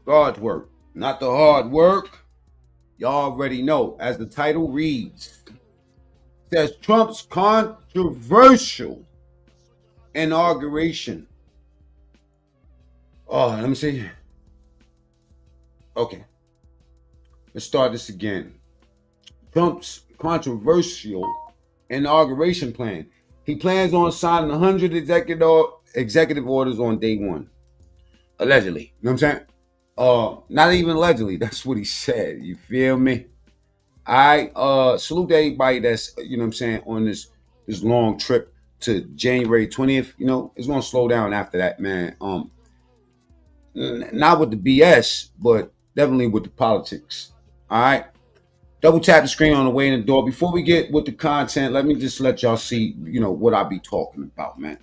God's work, not the hard work. Y'all already know, as the title reads, says Trump's controversial inauguration. Oh, let me see. Okay, let's start this again. Trump's controversial inauguration plan. He plans on signing 100 executive orders on day one. Allegedly. You know what I'm saying? Not even allegedly. That's what he said. You feel me? I salute to everybody that's, you know what I'm saying, on this long trip to January 20th. You know, it's gonna slow down after that, man. Not with the BS, but definitely with the politics. All right. Double tap the screen on the way in the door. Before we get with the content, let me just let y'all see, you know, what I be talking about, man.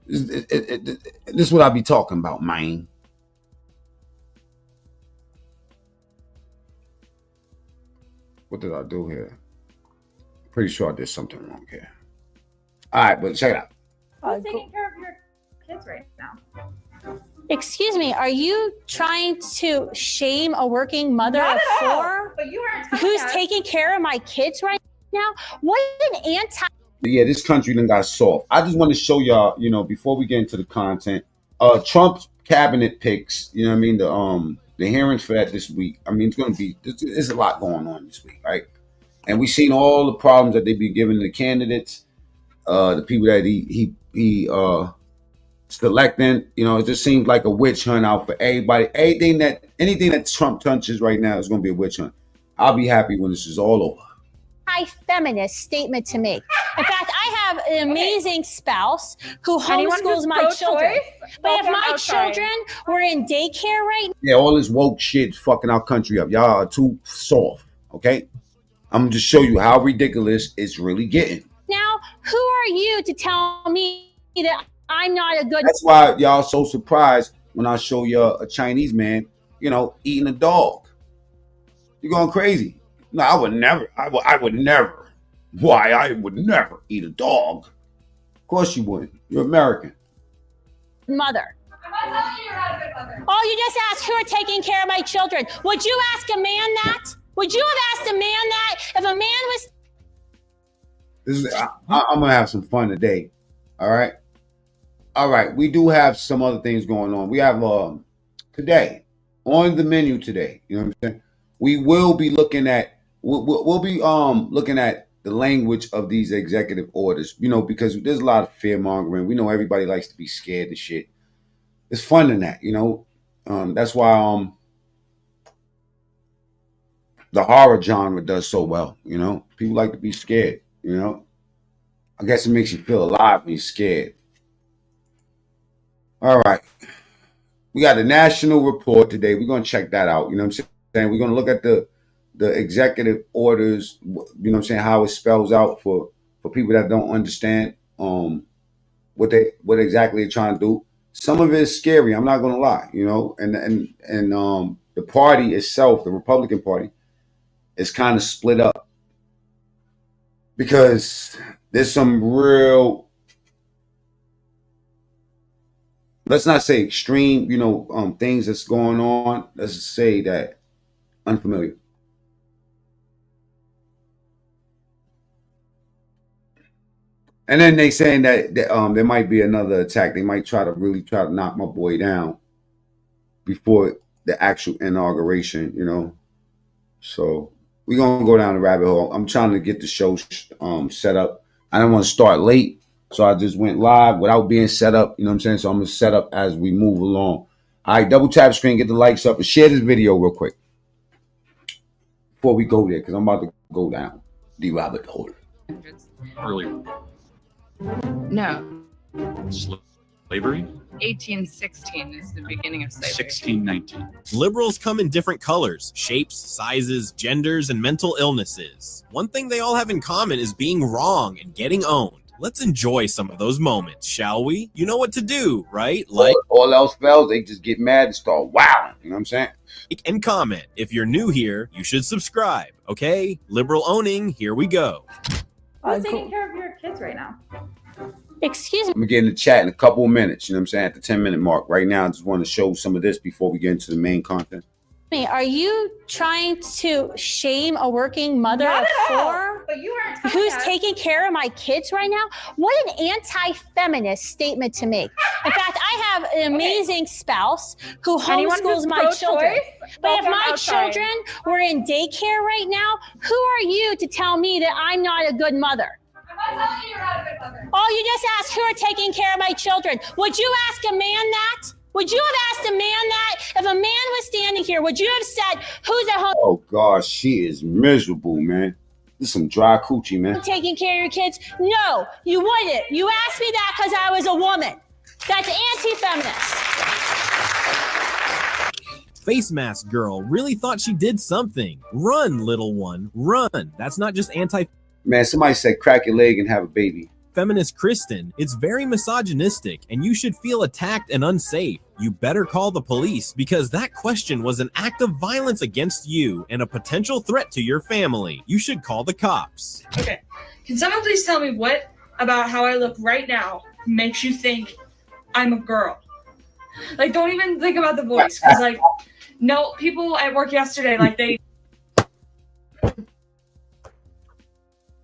This is what I be talking about, man. What did I do here? Pretty sure I did something wrong here. All right, but check it out. Who's taking care of your kids right now? Excuse me, are you trying to shame a working mother Not of at all, four but you weren't who's taking care of my kids right now? What an anti- Yeah, this country done got soft. I just want to show y'all, you know, before we get into the content, Trump's cabinet picks, you know what I mean, the hearings for that this week. I mean, it's going to be, there's a lot going on this week, right? And we've seen all the problems that they be giving the candidates, the people that he selecting. You know, it just seems like a witch hunt out for everybody. Anything that Trump touches right now is going to be a witch hunt. I'll be happy when this is all over. feminist statement to make. In fact, I have an amazing spouse who homeschools my children. But if my children were in daycare right now, yeah, all this woke shit is fucking our country up. Y'all are too soft, okay? I'm gonna just show you how ridiculous it's really getting. Now, who are you to tell me that I'm not a good... That's why y'all so surprised when I show you a Chinese man, you know, eating a dog. You're going crazy. No, I would never. I would never. Why? I would never eat a dog. Of course you wouldn't. You're American. Mother. I'm not telling you you're not a good mother. Oh, you just asked who are taking care of my children. Would you ask a man that? Would you have asked a man that if a man was... I'm going to have some fun today. All right? All right. We do have some other things going on. We have today, on the menu today, you know what I'm saying? We will be looking at, we'll be looking at the language of these executive orders, you know, because there's a lot of fear mongering. We know everybody likes to be scared of shit. It's fun in that, you know. That's why the horror genre does so well, you know. People like to be scared, you know. I guess it makes you feel alive when you're scared. All right. We got the national report today. We're going to check that out. You know what I'm saying? We're going to look at the executive orders, you know what I'm saying, how it spells out for people that don't understand what exactly they're trying to do. Some of it is scary, I'm not going to lie, you know, and the party itself, the Republican Party, is kind of split up because there's some real, let's not say extreme, you know, things that's going on. Let's just say that unfamiliar. And then they saying that there might be another attack. They might try to knock my boy down before the actual inauguration, you know. So we're gonna go down the rabbit hole. I'm trying to get the show set up. I don't want to start late, so I just went live without being set up. You know what I'm saying? So I'm gonna set up as we move along. All right, double tap screen, get the likes up, and share this video real quick before we go there, because I'm about to go down the rabbit hole. Earlier. No, Slavery? 1816 is the beginning of slavery. 1619. Liberals come in different colors, shapes, sizes, genders, and mental illnesses. One thing they all have in common is being wrong and getting owned. Let's enjoy some of those moments, shall we? You know what to do, right? Like, all else fails, they just get mad and start wowing. You know what I'm saying? and comment. If you're new here, you should subscribe, okay? Liberal owning, here we go. Who's taking care of your kids right now? Excuse I'm gonna get in the chat in a couple of minutes, you know what I'm saying, at the 10-minute mark. Right now, I just want to show some of this before we get into the main content. me, are you trying to shame a working mother Not of at all. four But you aren't telling who's us. taking care of my kids right now? What an anti-feminist statement to make. In fact, I have an amazing spouse who Anyone homeschools who's my children. pro-choice, But if welcome my outside. children were in daycare right now, who are you to tell me that I'm not a good mother? I'm not telling you you're not a good mother. Oh, you just asked who are taking care of my children. Would you ask a man that? Would you have asked a man that? If a man was standing here, would you have said, who's at home Oh, gosh, she is miserable, man. This is some dry coochie, man. taking care of your kids? No, you wouldn't. You asked me that because I was a woman. That's anti-feminist. Face mask girl really thought she did something. Run, little one, run. That's not just anti-feminist Man, somebody said crack your leg and have a baby. Kristen. It's very misogynistic, and you should feel attacked and unsafe. You better call the police because that question was an act of violence against you and a potential threat to your family. You should call the cops. Okay. Can someone please tell me what about how I look right now makes you think I'm a girl? Like, don't even think about the voice. Because, like, no, people at work yesterday, like, they...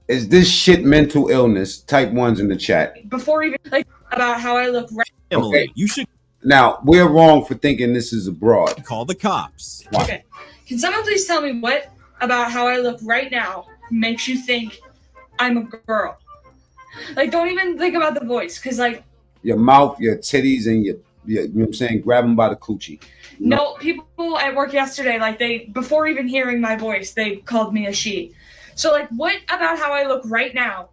Is this shit mental illness? Type ones in the chat. Before even, like, about how I look right... Family, Okay. you should Now, we're wrong for thinking this is abroad. call the cops. Okay. Can someone please tell me what about how I look right now makes you think I'm a girl? Like, don't even think about the voice. Because, like, Your mouth, your titties, and your you know what I'm saying, grab them by the coochie. no, people at work yesterday, like, they, before even hearing my voice, they called me a she. So, like, what about how I look right now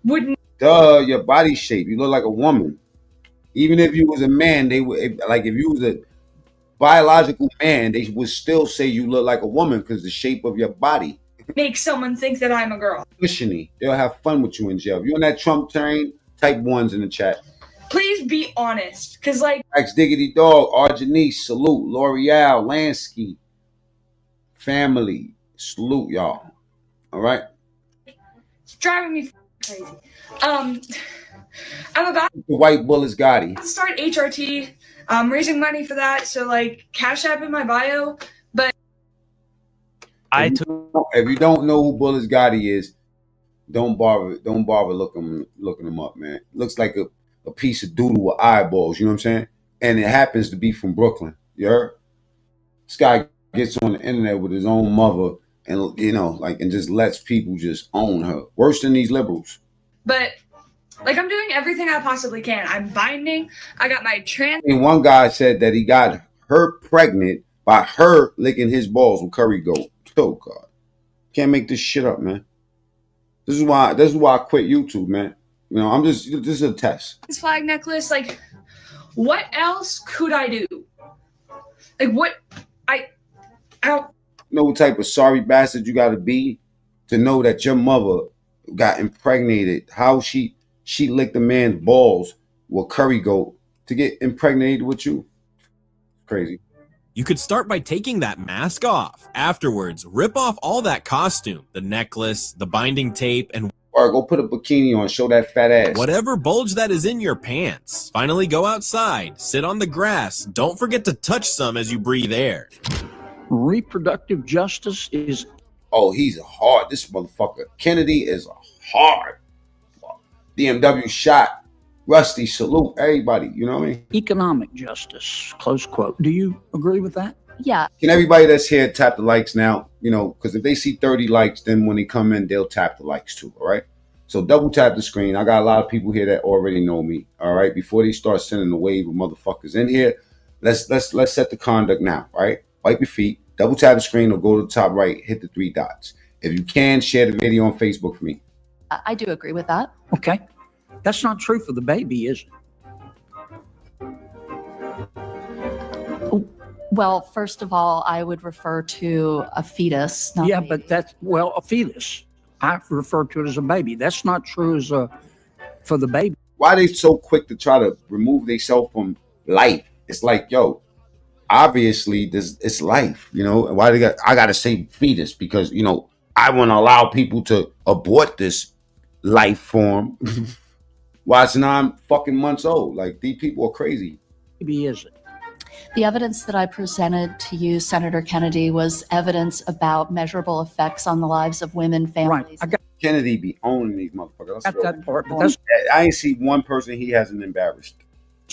wouldn't... Duh, your body shape. You look like a woman. Even if you was a man, they would, like, if you was a biological man, they would still say you look like a woman because the shape of your body. make someone think that I'm a girl? Cushiony. They'll have fun with you in jail. If you're on that Trump train, type ones in the chat. Please be honest, because, like, X Diggity Dog, Arjanice, salute. L'Oreal, Lansky, family, salute y'all. All right. it's driving me crazy. I'm about The white bullets Gotti. to start HRT. I'm raising money for that, so, like, Cash App in my bio. If you don't know who Bullets Gotti is, don't bother looking him up, man. Looks like a piece of doodle with eyeballs, you know what I'm saying? And it happens to be from Brooklyn. You heard? This guy gets on the internet with his own mother and, you know, like, and just lets people just own her. Worse than these liberals. But, like, I'm doing everything I possibly can. I'm binding. I got my trans... And one guy said that he got her pregnant by her licking his balls with curry goat. Oh God. Can't make this shit up, man. This is why I quit YouTube, man. You know, this is a test. flag necklace. Like, what else could I do? Like, what... I don't... You know what type of sorry bastard you gotta be to know that your mother got impregnated, how she licked a man's balls with curry goat to get impregnated with you. Crazy. You could start by taking that mask off. Afterwards, rip off all that costume, the necklace, the binding tape, and Or go put a bikini on, show that fat ass. whatever bulge that is in your pants. Finally, go outside, sit on the grass. Don't forget to touch some as you breathe air. Reproductive justice is... Oh, he's hard. This motherfucker. Kennedy is hard. DMW shot. Rusty, salute everybody. You know what I mean? economic justice, close quote. Do you agree with that? Yeah. Can everybody that's here tap the likes now? You know, because if they see 30 likes, then when they come in, they'll tap the likes too. All right. So double tap the screen. I got a lot of people here that already know me. All right. Before they start sending the wave of motherfuckers in here, let's set the conduct now. All right. Wipe your feet. Double tap the screen or go to the top right. Hit the 3 dots. If you can, share the video on Facebook for me. I do agree with that. Okay. That's not true for the baby, is it? Well, first of all, I would refer to a fetus. Not Yeah, a baby. but that's, well, a fetus. I refer to it as a baby. That's not true as for the baby. Why are they so quick to try to remove themselves from life? It's like, yo, obviously it's life, you know. Why I gotta say fetus? Because, you know, I want to allow people to abort this life form. Why it's 9 fucking months old? Like, these people are crazy. Baby is it? The evidence that I presented to you, Senator Kennedy, was evidence about measurable effects on the lives of women, families. Right. I got Kennedy be owning these motherfuckers. that part, but that's I ain't see one person he hasn't embarrassed.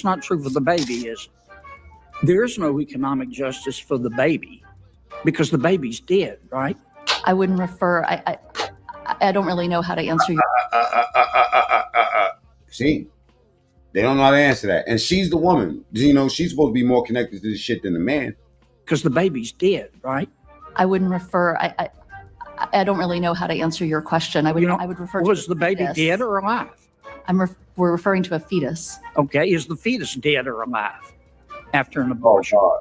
not true for the baby, is it? There is no economic justice for the baby because the baby's dead, right? I wouldn't refer. I don't really know how to answer your. See, they don't know how to answer that, and she's the woman. You know, she's supposed to be more connected to this shit than the man. Because the baby's dead, right? I wouldn't refer. I don't really know how to answer your question. I would. I would refer. Was to the baby fetus. dead or alive? We're referring to a fetus. Okay, is the fetus dead or alive after an abortion? Oh,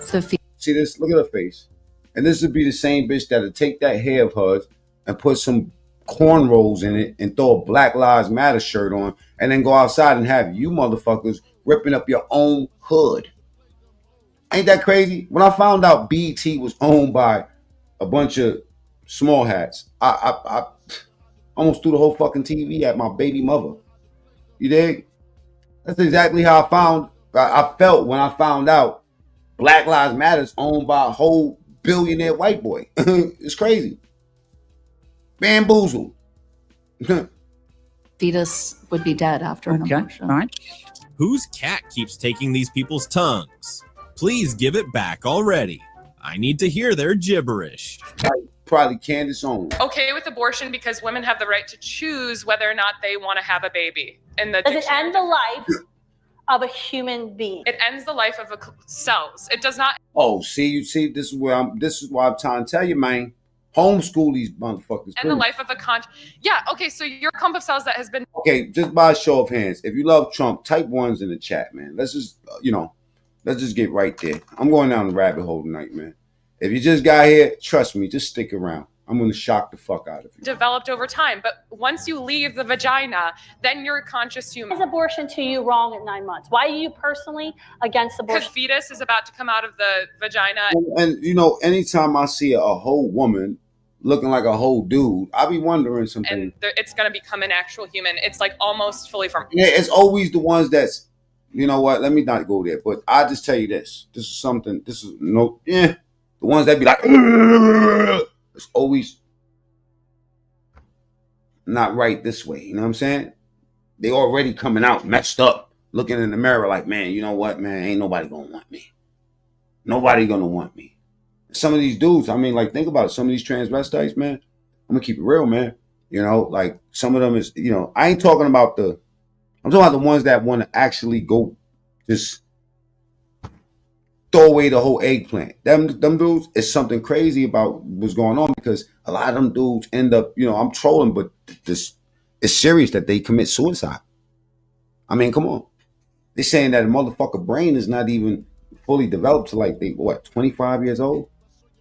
So see this? Look at her face. And this would be the same bitch that'll take that hair of hers and put some cornrows in it and throw a Black Lives Matter shirt on and then go outside and have you motherfuckers ripping up your own hood. Ain't that crazy? When I found out BET was owned by a bunch of small hats, I almost threw the whole fucking TV at my baby mother. You dig? That's exactly how I felt when I found out Black Lives Matter is owned by a whole billionaire white boy. It's crazy. Bamboozled. fetus would be dead after an abortion. All right. Whose cat keeps taking these people's tongues? Please give it back already. I need to hear their gibberish. Probably Candace Owens. Okay with abortion because women have the right to choose whether or not they want to have a baby. Does it end the life of a human being? It ends the life of cells. It does not. Oh, see, this is why I'm trying to tell you, man. Homeschool these motherfuckers. And the life of yeah, okay, so your clump of cells that has been. Okay, just by a show of hands, if you love Trump, type ones in the chat, man. Let's just, let's just get right there. I'm going down the rabbit hole tonight, man. If you just got here, trust me, just stick around. I'm going to shock the fuck out of you. Developed over time, but once you leave the vagina, then you're a conscious human. Is abortion to you wrong at 9 months? Why are you personally against abortion? Because fetus is about to come out of the vagina. And anytime I see a whole woman looking like a whole dude, I'll be wondering something. And it's going to become an actual human. It's like almost fully formed. Yeah, it's always the ones that's, you know what, let me not go there. But I just tell you this. The ones that be like, it's always not right this way. You know what I'm saying? They already coming out messed up, looking in the mirror like, man, you know what, man, ain't nobody going to want me. Nobody going to want me. Some of these dudes, I mean, like, think about it. Some of these transvestites, man, I'm going to keep it real, man. Like, some of them is, I ain't talking about I'm talking about the ones that want to actually go just throw away the whole eggplant. Them dudes, is something crazy about what's going on, because a lot of them dudes end up, I'm trolling, but this it's serious that they commit suicide. I mean, come on. They're saying that a motherfucker brain is not even fully developed to 25 years old?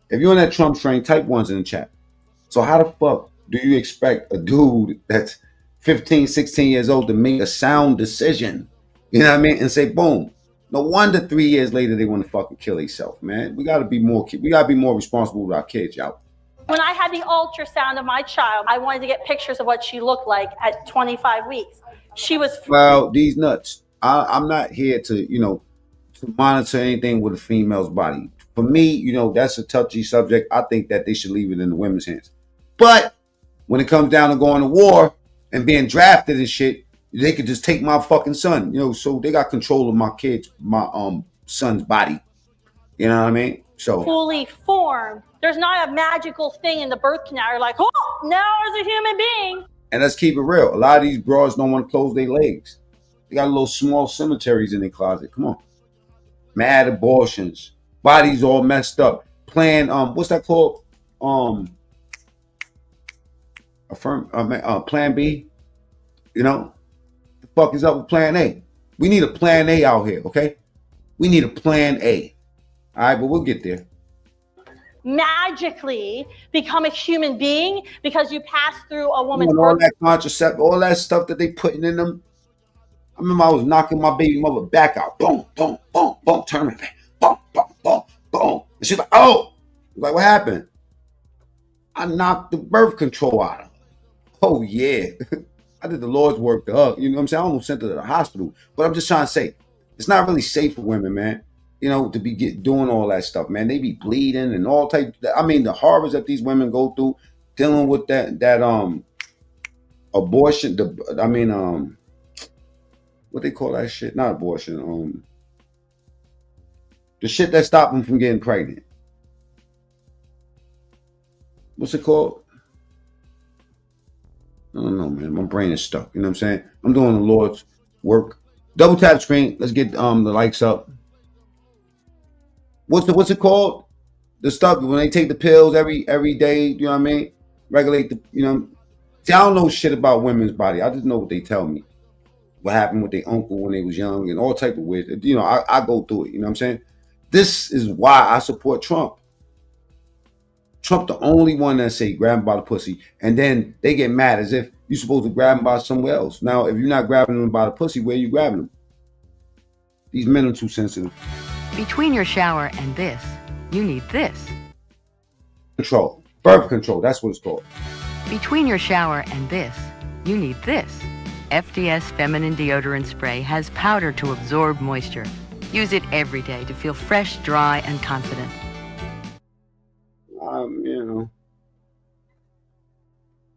If you're on that Trump train, type ones in the chat. So how the fuck do you expect a dude that's 15, 16 years old to make a sound decision? You know what I mean? And say, boom. No wonder 3 years later they want to fucking kill themselves, man. We gotta be more responsible with our kids, y'all. When I had the ultrasound of my child, I wanted to get pictures of what she looked like at 25 weeks. She was. Well, these nuts. I'm not here to, to monitor anything with a female's body. For me, that's a touchy subject. I think that they should leave it in the women's hands. But when it comes down to going to war and being drafted and shit, they could just take my fucking son, so they got control of my son's body. You know what I mean? So fully formed. There's not a magical thing in the birth canal. You're like, oh, now as a human being. And let's keep it real. A lot of these broads don't want to close their legs. They got little small cemeteries in their closet. Come on. Mad abortions. Bodies all messed up. Plan, what's that called? Plan B. The fuck is up with plan A? We need a plan A out here, okay? We need a plan A. All right, but we'll get there. Magically become a human being because you pass through a woman's all that contraceptive, all that stuff that they putting in them. I remember I was knocking my baby mother back out. Boom, boom, boom, boom, turn it back. Boom, boom, boom, boom. And she's like, oh. I was like, what happened? I knocked the birth control out of her. Oh, yeah. I did the Lord's work to her. You know what I'm saying? I almost sent her to the hospital. But I'm just trying to say, it's not really safe for women, man. You know, to be doing all that stuff, man. They be bleeding and all type. I mean, the horrors that these women go through dealing with that abortion. What they call that shit? Not abortion. The shit that stopped them from getting pregnant. What's it called? I don't know, man. My brain is stuck. You know what I'm saying? I'm doing the Lord's work. Double tap screen. Let's get the likes up. What's it called? The stuff when they take the pills every day. You know what I mean? Regulate the. You know. See, I don't know shit about women's body. I just know what they tell me. What happened with their uncle when they was young and all type of weird. You know, I go through it. You know what I'm saying? This is why I support Trump. Trump the only one that say grab him by the pussy, and then they get mad as if you're supposed to grab him by somewhere else. Now, if you're not grabbing them by the pussy, where are you grabbing them? These men are too sensitive. Between your shower and this, you need this. Control. Birth control. That's what it's called. Between your shower and this, you need this. FDS Feminine Deodorant Spray has powder to absorb moisture. Use it every day to feel fresh, dry, and confident. You know,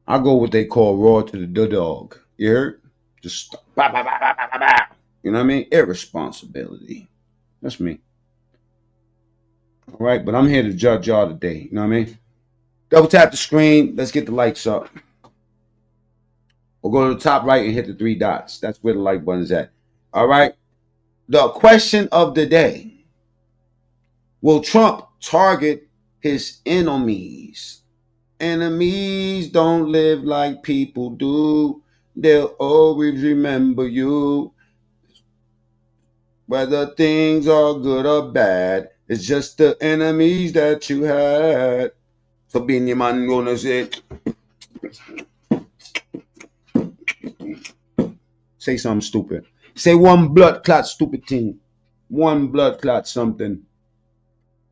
I go what they call raw to the dog. You heard? Just bah, bah, bah, bah, bah, bah. You know what I mean? Irresponsibility. That's me. All right, but I'm here to judge y'all today. You know what I mean? Double tap the screen. Let's get the likes up. We'll go to the top right and hit the 3 dots. That's where the like button is at. All right. The question of the day. Will Trump target his enemies? Enemies don't live like people do. They'll always remember you. Whether things are good or bad, it's just the enemies that you had. So being your man gonna say something stupid. Say one blood clot stupid thing. One blood clot something.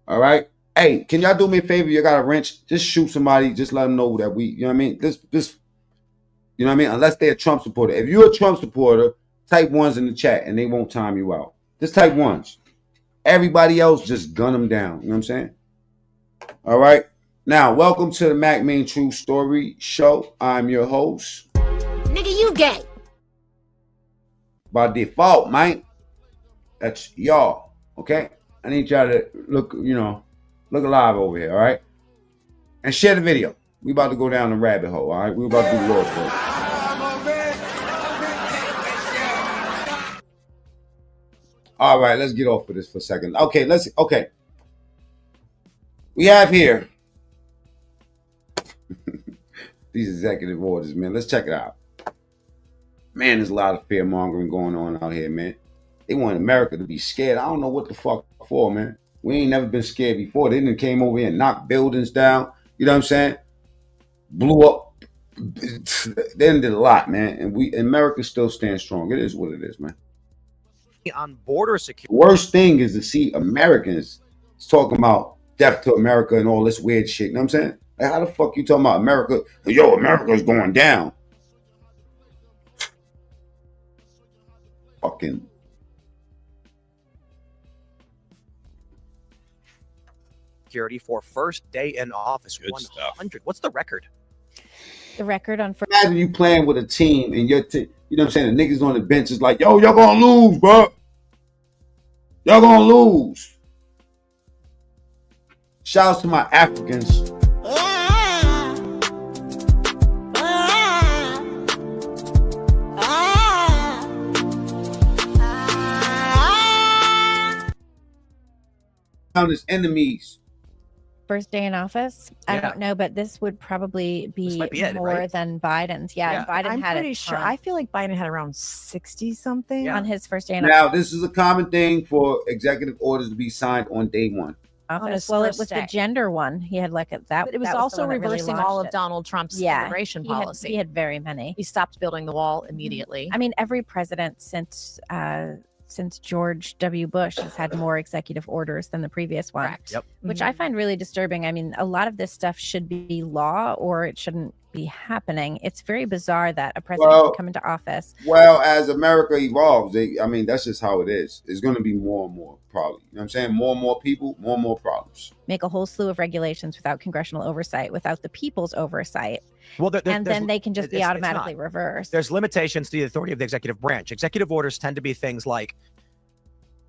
All right? Hey, can y'all do me a favor? You got a wrench? Just shoot somebody. Just let them know that we, you know what I mean? This, you know what I mean? Unless they're a Trump supporter. If you're a Trump supporter, type 1s in the chat and they won't time you out. Just type 1s. Everybody else, just gun them down. You know what I'm saying? All right? Now, welcome to the Mac Main True Story Show. I'm your host. Nigga, you gay. By default, man. That's y'all. Okay? I need y'all to look, you know, look alive over here, all right? And share the video. We about to go down the rabbit hole, all right? We about to do the Lord's work. All right, let's get off of this for a second. Okay, okay. We have here these executive orders, man. Let's check it out. Man, there's a lot of fear mongering going on out here, man. They want America to be scared. I don't know what the fuck for, man. We ain't never been scared before. They done came over here and knocked buildings down. You know what I'm saying? Blew up. They done did a lot, man. And America still stands strong. It is what it is, man. On border security. Worst thing is to see Americans talking about death to America and all this weird shit. You know what I'm saying? Like, how the fuck you talking about America? Yo, America's going down. Fucking. Security for first day in office. Good 100. stuff. What's the record? The record on first. Imagine you playing with a team and your team, you know what I'm saying? The niggas on the bench is like, yo, y'all gonna lose, bro. Y'all gonna lose. Shouts to my Africans. Found his enemies. First day in office. I don't know, but this would probably be it, more right? than Biden's. Yeah, Biden I'm had pretty sure. I feel like Biden had around 60 something on his first day in Now, this is a common thing for executive orders to be signed on day one. office. his Well, it first was the day. gender one. He had like that. But it was that also the one that really reversing all launched of it. Donald Trump's Yeah, immigration he had- policy. He had very many. He stopped building the wall immediately. I mean, every president since George W. Bush has had more executive orders than the previous one, Correct. Yep. which I find really disturbing. I mean, a lot of this stuff should be law or it shouldn't be happening. It's very bizarre that a president would come into office. Well, as America evolves, I mean, that's just how it is. It's going to be more and more, probably. You know what I'm saying? More and more people, more and more problems. Make a whole slew of regulations without congressional oversight, without the people's oversight. Well, and then they can just be automatically reversed. There's limitations to the authority of the executive branch. Executive orders tend to be things like,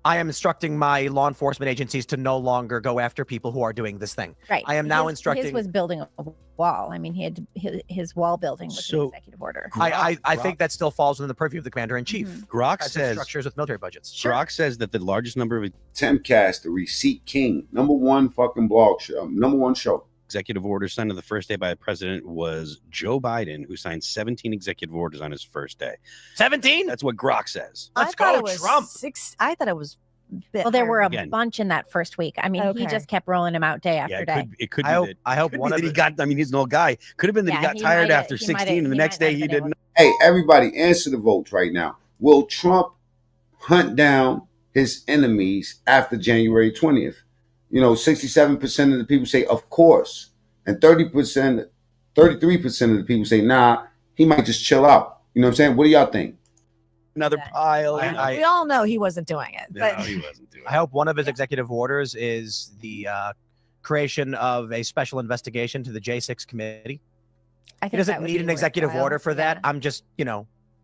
I am instructing my law enforcement agencies to no longer go after people who are doing this thing. Right. I am now instructing. His was building a wall. I mean, he had his wall building was an executive order. I think that still falls within the purview of the commander in chief. Grok says structures with military budgets. Grok says that the largest number of Timcast, the Receipt King, #1 fucking blog show, #1 show. Executive orders signed on the first day by a president was Joe Biden, who signed 17 executive orders on his first day. 17? That's what Grok says. Let's go, Trump. I thought it was. Well, there were a bunch in that first week. I mean, he just kept rolling them out day after day. It could be I hope one of he got. I mean, he's an old guy. Could have been that he got tired after 16, and the next day he didn't. Hey, everybody, answer the votes right now. Will Trump hunt down his enemies after January 20th? You know, 67% of the people say, of course. And 33% of the people say, nah, he might just chill out. You know what I'm saying? What do y'all think? Another pile. We all know he wasn't doing it. But he wasn't doing it. I hope one of his executive orders is the creation of a special investigation to the J6 committee. He doesn't need an executive order for that. I'm just,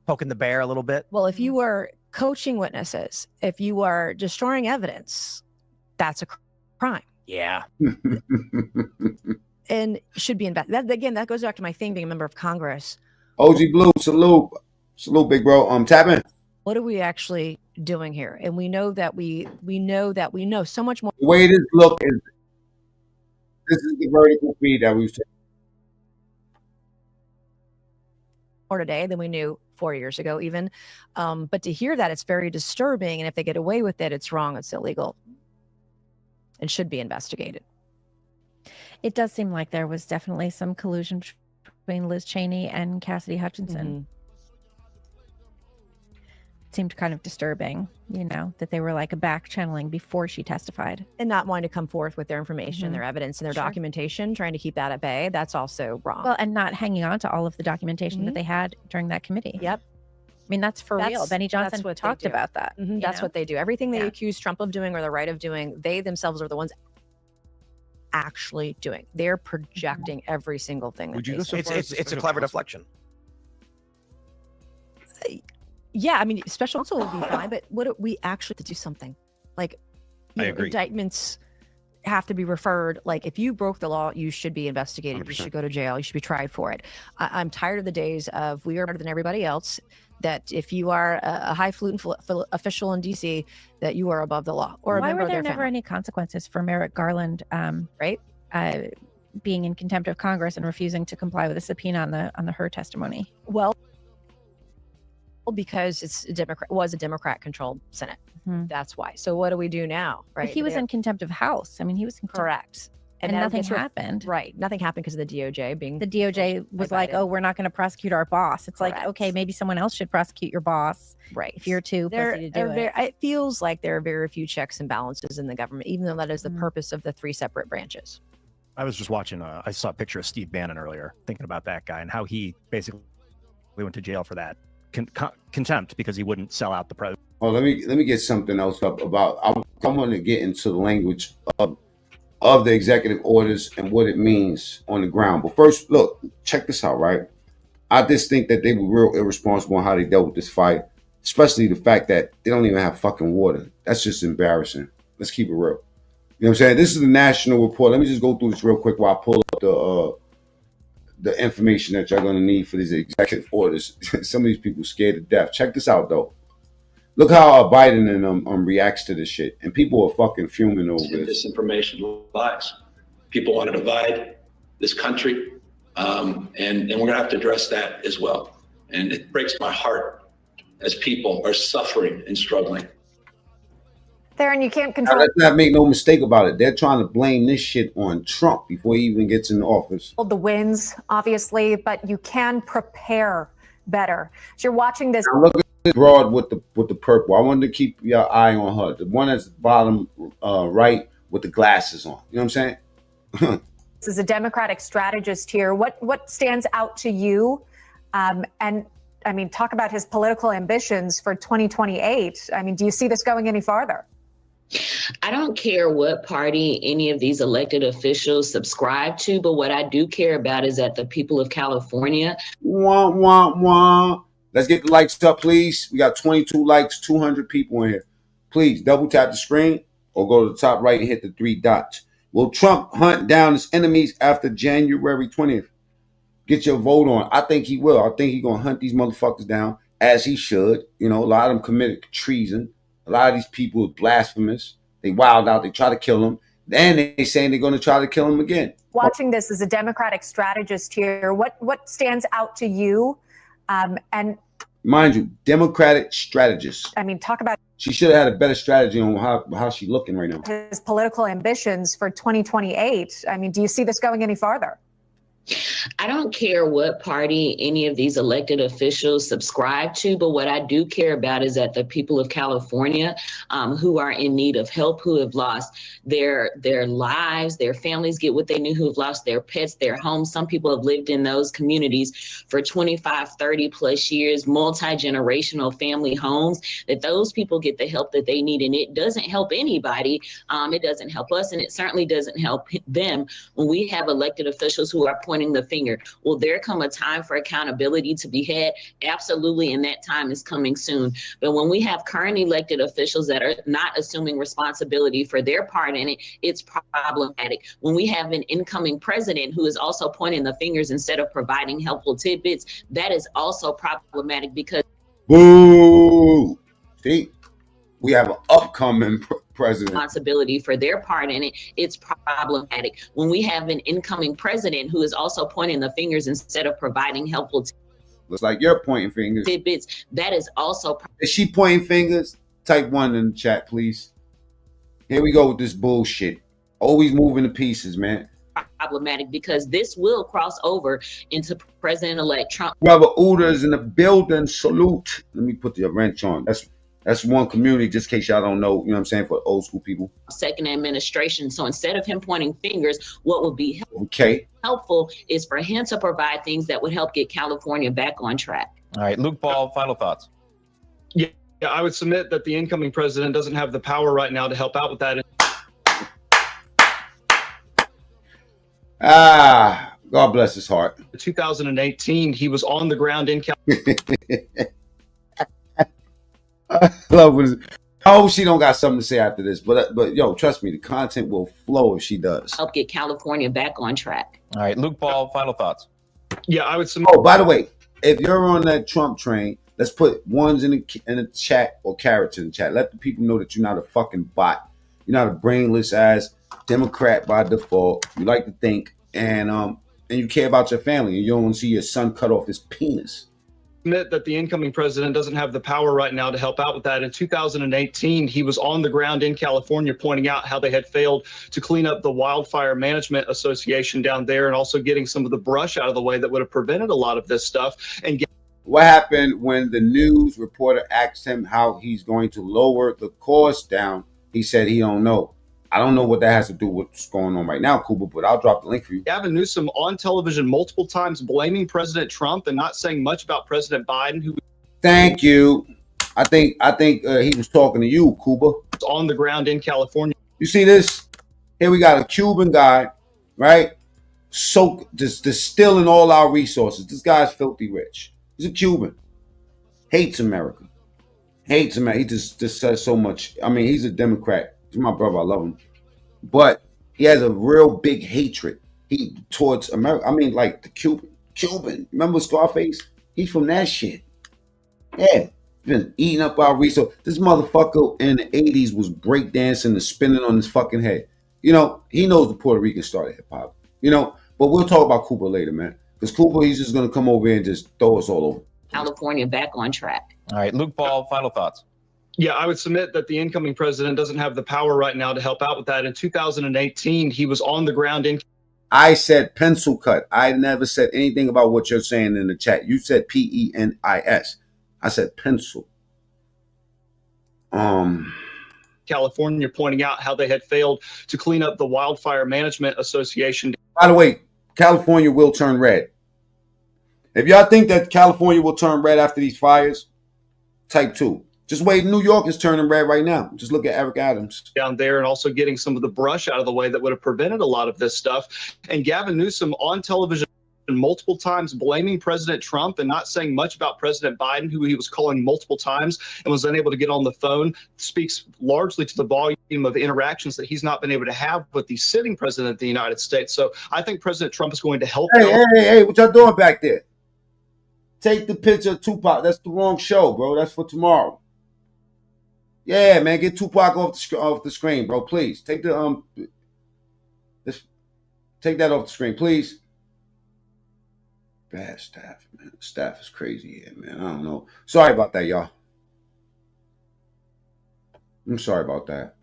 poking the bear a little bit. Well, if you are coaching witnesses, if you are destroying evidence, that's a crime. Yeah. And should be investigated. Again, that goes back to my thing being a member of Congress. OG Blue, salute. Salute, big bro. Tap in. What are we actually doing here? And we know that we know so much more. The way this look is, this is the vertical feed that we've seen more today than we knew 4 years ago even. But to hear that, it's very disturbing. And if they get away with it, it's wrong. It's illegal. And should be investigated. It does seem like there was definitely some collusion between Liz Cheney and Cassidy Hutchinson. It seemed kind of disturbing, that they were like a back channeling before she testified. And not wanting to come forth with their information, their evidence, and their documentation, trying to keep that at bay. That's also wrong. Well, and not hanging on to all of the documentation that they had during that committee. Yep. I mean, that's real. Benny Johnson talked about that. That's what they do. Everything they accuse Trump of doing or the right of doing, they themselves are the ones actually doing. They're projecting every single thing. Would you go so far? It's a clever deflection. Yeah, I mean, special counsel would be fine, but what we actually have to do something like I agree. Indictments have to be referred. Like, if you broke the law, you should be investigated. 100%. You should go to jail. You should be tried for it. I'm tired of the days of we are better than everybody else. That if you are a highfalutin official in D.C., that you are above the law. Or why were there never any consequences for Merrick Garland, being in contempt of Congress and refusing to comply with a subpoena on her testimony? Well, because it's was a Democrat-controlled Senate. That's why. So what do we do now? Right? But he was in contempt of House. I mean, he was correct. And nothing happened. Right. Nothing happened because of the DOJ being. The DOJ was like, oh, we're not going to prosecute our boss. It's like, okay, maybe someone else should prosecute your boss. Right. If you're too pussy to do it. It feels like there are very few checks and balances in the government, even though that is the purpose of the three separate branches. I was just watching, I saw a picture of Steve Bannon earlier, thinking about that guy and how he basically went to jail for that. Contempt because he wouldn't sell out the president. Well, let me get something else up about. I want to get into the language of the executive orders and what it means on the ground. But first, look, check this out, right? I just think that they were real irresponsible in how they dealt with this fight, especially the fact that they don't even have fucking water. That's just embarrassing. Let's keep it real. You know what I'm saying? This is the national report. Let me just go through this real quick while I pull up the information that you're going to need for these executive orders. Some of these people scared to death. Check this out, though. Look how Biden and them reacts to this shit. And people are fucking fuming over this. Disinformation lies. People want to divide this country. And we're going to have to address that as well. And it breaks my heart as people are suffering and struggling. Theron, you can't control. Now, let's not make no mistake about it. They're trying to blame this shit on Trump before he even gets in office. The wins, obviously, but you can prepare better. So you're watching this. Now look at this broad with the purple. I wanted to keep your eye on her. The one that's bottom right with the glasses on. You know what I'm saying? is a Democratic strategist here. What stands out to you? And I mean, talk about his political ambitions for 2028. I mean, do you see this going any farther? I don't care what party any of these elected officials subscribe to, but what I do care about is that the people of California. Wah, wah, wah. Let's get the likes up, please. We got 22 likes, 200 people in here. Please double tap the screen or go to the top right and hit the 3 dots. Will Trump hunt down his enemies after January 20th? Get your vote on. I think he will. I think he's going to hunt these motherfuckers down, as he should. You know, a lot of them committed treason. A lot of these people are blasphemous. They wild out. They try to kill him. Then they saying they're going to try to kill him again. Watching this as a Democratic strategist here, what stands out to you? And mind you, Democratic strategist. I mean, talk about. She should have had a better strategy on how she's looking right now. His political ambitions for 2028. I mean, do you see this going any farther? I don't care what party any of these elected officials subscribe to, but what I do care about is that the people of California who are in need of help, who have lost their lives, their families get what they knew, who have lost their pets, their homes. Some people have lived in those communities for 25, 30 plus years, multi-generational family homes, that those people get the help that they need. And it doesn't help anybody. It doesn't help us, and it certainly doesn't help them when we have elected officials who are pointing the finger. Will there come a time for accountability to be had? Absolutely, and that time is coming soon. But when we have current elected officials that are not assuming responsibility for their part in it, it's problematic. When we have an incoming president who is also pointing the fingers instead of providing helpful tidbits, that is also problematic because. Boo! See, we have an upcoming president. Responsibility for their part in it, it's problematic. When we have an incoming president who is also pointing the fingers instead of providing helpful looks like you're pointing fingers. Tidbits, that is also. Is she pointing fingers? Type 1 in the chat, please. Here we go with this bullshit. Always moving to pieces, man. Problematic because this will cross over into President-elect Trump. Brother Uda's in the building. Salute. Let me put the wrench on. That's one community, just in case y'all don't know, you know what I'm saying, for old school people. Second administration. So instead of him pointing fingers, what would be helpful is for him to provide things that would help get California back on track. All right, Luke Ball, final thoughts. Yeah, I would submit that the incoming president doesn't have the power right now to help out with that. God bless his heart. In 2018, he was on the ground in California. I love when I hope she don't got something to say after this, but yo, trust me, the content will flow if she does. Help get California back on track. All right, Luke Ball, final thoughts. Yeah, I would submit. Oh, by the way, if you're on that Trump train, let's put ones in the chat or carrots in the chat. Let the people know that you're not a fucking bot. You're not a brainless ass Democrat by default. You like to think, and you care about your family, and you don't want to see your son cut off his penis. Admit that the incoming president doesn't have the power right now to help out with that. In 2018, he was on the ground in California pointing out how they had failed to clean up the Wildfire Management Association down there and also getting some of the brush out of the way that would have prevented a lot of this stuff. And what happened when the news reporter asked him how he's going to lower the cost down? He said he don't know. I don't know what that has to do with what's going on right now, Kuba, but I'll drop the link for you. Gavin Newsom on television multiple times blaming President Trump and not saying much about President Biden, who. Thank you. I think he was talking to you, Kuba. On the ground in California. You see this? Here we got a Cuban guy, right? So just distilling all our resources. This guy's filthy rich. He's a Cuban. Hates America. Hates America. He just says so much. I mean, he's a Democrat. He's my brother. I love him. But he has a real big hatred towards America. I mean, like the Cuban. Remember Scarface? He's from that shit. Yeah. Been eating up our resources. This motherfucker in the 80s was breakdancing and spinning on his fucking head. You know, he knows the Puerto Ricans started hip hop. You know, but we'll talk about Cuba later, man. Because Cuba, he's just going to come over here and just throw us all over. California back on track. All right, Luke Ball, final thoughts. Yeah, I would submit that the incoming president doesn't have the power right now to help out with that. In 2018, he was on the ground in. I said pencil cut. I never said anything about what you're saying in the chat. You said PENIS. I said pencil. California pointing out how they had failed to clean up the Wildfire Management Association. By the way, California will turn red. If y'all think that California will turn red after these fires, type 2. Just wait, New York is turning red right now. Just look at Eric Adams. Down there, and also getting some of the brush out of the way that would have prevented a lot of this stuff. And Gavin Newsom on television multiple times blaming President Trump and not saying much about President Biden, who he was calling multiple times and was unable to get on the phone, speaks largely to the volume of interactions that he's not been able to have with the sitting president of the United States. So I think President Trump is going to help. Hey, what y'all doing back there? Take the picture of Tupac. That's the wrong show, bro. That's for tomorrow. Yeah, man, get Tupac off the screen, bro. Please take the take that off the screen, please. Bad staff, man. Staff is crazy here, man. I don't know. Sorry about that, y'all. I'm sorry about that.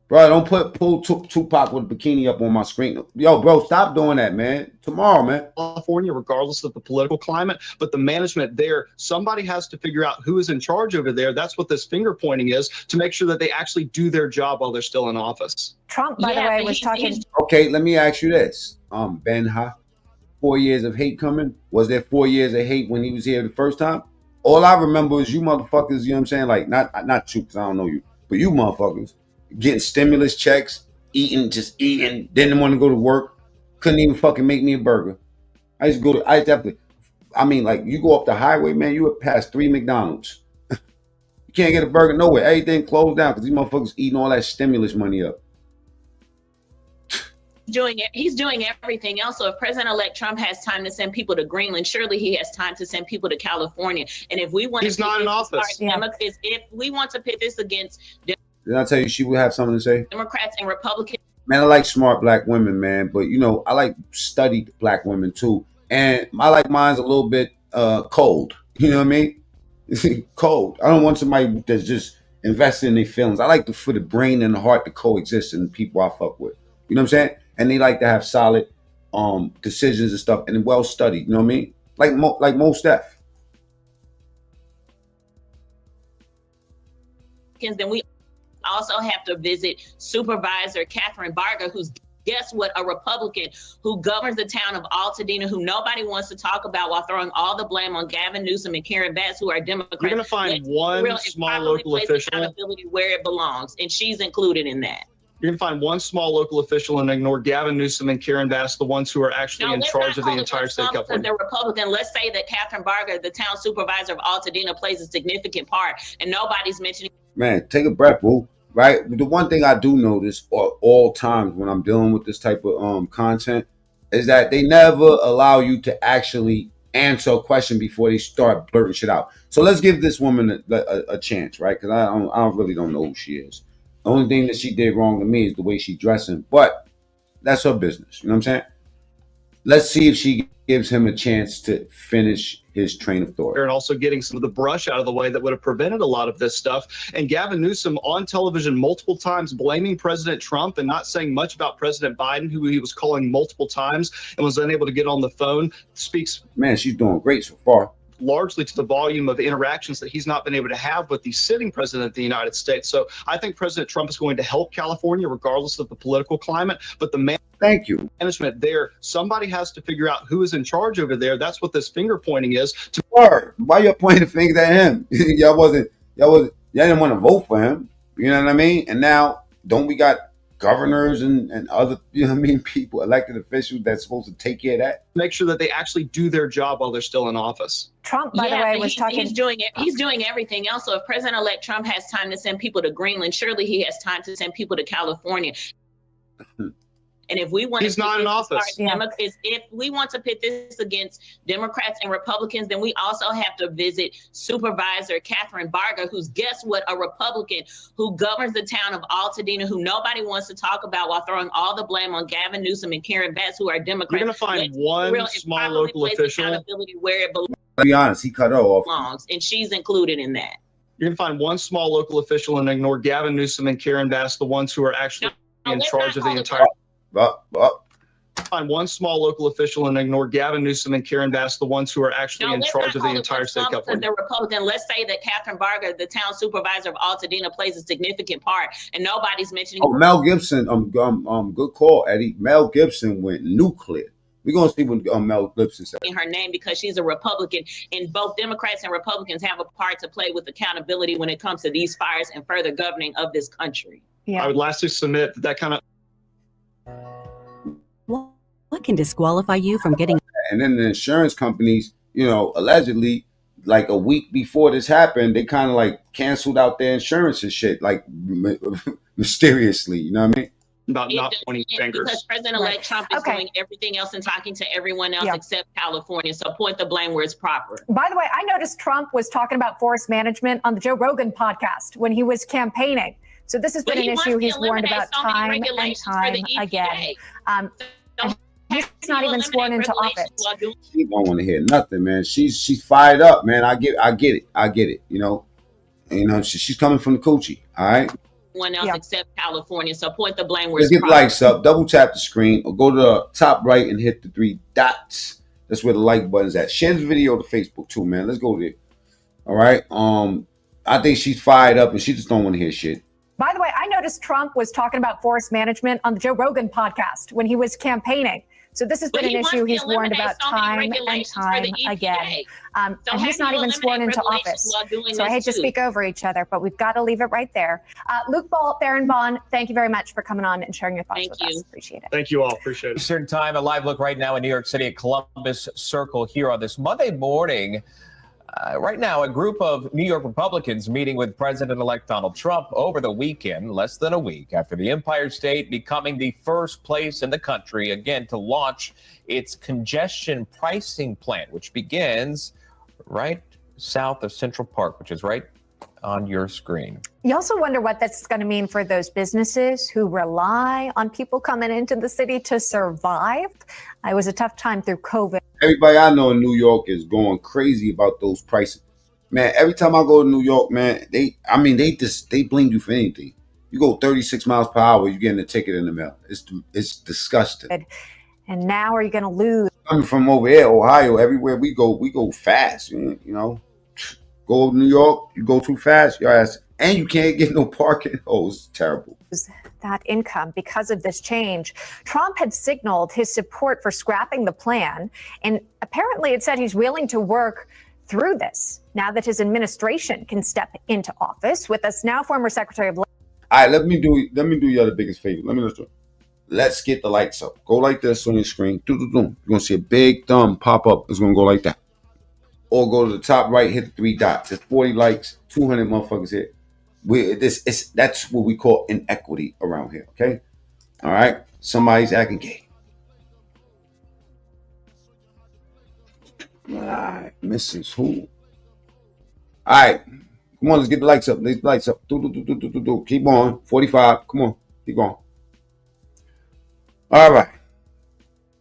Bro, don't pull Tupac with a bikini up on my screen. Yo, bro, stop doing that, man. Tomorrow, man. California, regardless of the political climate, but the management there, somebody has to figure out who is in charge over there. That's what this finger pointing is, to make sure that they actually do their job while they're still in office. Trump, by the way, was talking. Okay, let me ask you this. Ben Ha, 4 years of hate coming. Was there 4 years of hate when he was here the first time? All I remember is you motherfuckers, you know what I'm saying? Like, not you, because I don't know you, but you motherfuckers getting stimulus checks, just eating, didn't want to go to work, couldn't even fucking make me a burger. I used to have to, like, you go up the highway, man, you would pass 3 McDonald's. You can't get a burger nowhere. Everything closed down because these motherfuckers eating all that stimulus money up. He's doing everything else. So if President-elect Trump has time to send people to Greenland, surely he has time to send people to California. And if we want, he's not in office. If we want to pit this against, did I tell you she would have something to say? Democrats and Republicans. Man, I like smart black women, man. But, you know, I like studied black women, too. And I like mine's a little bit cold. You know what I mean? Cold. I don't want somebody that's just invested in their feelings. I like for the brain and the heart to coexist in the people I fuck with. You know what I'm saying? And they like to have solid decisions and stuff and well studied. You know what I mean? Like Most Def. Then we also have to visit Supervisor Catherine Barger, who's, guess what, a Republican who governs the town of Altadena, who nobody wants to talk about, while throwing all the blame on Gavin Newsom and Karen Bass, who are Democrats. You're going to find one small local official accountability where it belongs, and she's included in that. You're going to find one small local official and ignore Gavin Newsom and Karen Bass, the ones who are actually in charge of the entire state of California. They're Republican. Let's say that Catherine Barger, the town supervisor of Altadena, plays a significant part, and nobody's mentioning. Man, take a breath, boo. Right? The one thing I do notice all times when I'm dealing with this type of content is that they never allow you to actually answer a question before they start blurting shit out. So let's give this woman a chance, right? Because I really don't know who she is. The only thing that she did wrong to me is the way she's dressing, but that's her business. You know what I'm saying? Let's see if she gives him a chance to finish his train of thought. And also getting some of the brush out of the way that would have prevented a lot of this stuff. And Gavin Newsom on television multiple times blaming President Trump and not saying much about President Biden, who he was calling multiple times and was unable to get on the phone, speaks. Man, she's doing great so far. Largely to the volume of interactions that he's not been able to have with the sitting president of the United States. So I think President Trump is going to help California regardless of the political climate. But the thank you management there, somebody has to figure out who is in charge over there. That's what this finger pointing is. Why you pointing fingers at him? y'all didn't want to vote for him. You know what I mean? And now don't we got governors and other, you know what I mean, people, elected officials that's supposed to take care of that? Make sure that they actually do their job while they're still in office. Trump, by the way, was talking. He's doing everything else. So if President-elect Trump has time to send people to Greenland, surely he has time to send people to California. And if we want, he's not in office. If we want to pit this against Democrats and Republicans, then we also have to visit Supervisor Catherine Barger, who's, guess what, a Republican who governs the town of Altadena, who nobody wants to talk about, while throwing all the blame on Gavin Newsom and Karen Bass, who are Democrats. You're going to find one small local official. Accountability where it belongs. To be honest, he cut her off. And she's included in that. You're going to find one small local official and ignore Gavin Newsom and Karen Bass, the ones who are actually in charge of the entire. find one small local official and ignore Gavin Newsom and Karen Bass, the ones who are actually in charge of the entire state of California. They're Republican. Let's say that Catherine Barger, the town supervisor of Altadena, plays a significant part, and nobody's mentioning. Oh, Mel Gibson, good call, Eddie. Mel Gibson went nuclear. We're gonna see what Mel Gibson said. Her name because she's a Republican, and both Democrats and Republicans have a part to play with accountability when it comes to these fires and further governing of this country. I would lastly submit that kind of. What can disqualify you from getting? And then the insurance companies, allegedly, like a week before this happened, they kind of like canceled out their insurance and shit, like mysteriously. You know what I mean? About not pointing fingers. Because President-elect Trump is doing everything else and talking to everyone else except California. So point the blame where it's proper. By the way, I noticed Trump was talking about forest management on the Joe Rogan podcast when he was campaigning. So this has been an issue he's warned about time and time again. He's not even sworn into office. She don't want to hear nothing, man. She's fired up, man. I get it. She's coming from the coochie. All right. One else except California. So point the blame where Let's it's get proper. likes up. Double tap the screen or go to the top right and hit the 3 dots. That's where the like button's at. Share this video to Facebook too, man. Let's go there. All right. I think she's fired up and she just don't want to hear shit. By the way, I noticed Trump was talking about forest management on the Joe Rogan podcast when he was campaigning. So this has been an issue he's warned about time and time again. And he's not even sworn into office. So I hate to speak over each other, but we've got to leave it right there. Luke Baron-Vaughn, thank you very much for coming on and sharing your thoughts with us. Appreciate it. Thank you all. Appreciate it. Eastern time, a live look right now in New York City at Columbus Circle here on this Monday morning. Right now, a group of New York Republicans meeting with President-elect Donald Trump over the weekend, less than a week after the Empire State becoming the first place in the country, again, to launch its congestion pricing plan, which begins right south of Central Park, which is right on your screen. You also wonder what that's going to mean for those businesses who rely on people coming into the city to survive. It was a tough time through COVID. Everybody I know in New York is going crazy about those prices. Man, every time I go to New York, man, they blame you for anything. You go 36 miles per hour, you're getting a ticket in the mail. It's disgusting. And now are you going to lose? Coming from over here, Ohio, everywhere we go fast. Go to New York, you go too fast, your ass, and you can't get no parking. Oh, it's terrible. That income because of this change. Trump had signaled his support for scrapping the plan, and apparently it said he's willing to work through this now that his administration can step into office. With us now, former Secretary of Labor. All right, let me do you the biggest favor. Let's get the lights up. Go like this on your screen. You're gonna see a big thumb pop up. It's gonna go like that. Or go to the top right, hit the 3 dots. It's 40 likes, 200 motherfuckers here. That's what we call inequity around here, okay? All right? Somebody's acting gay. All right, Mrs. Who? All right, come on, let's get the lights up. Let's lights up. Do. Keep on. 45. Come on, keep going. All right.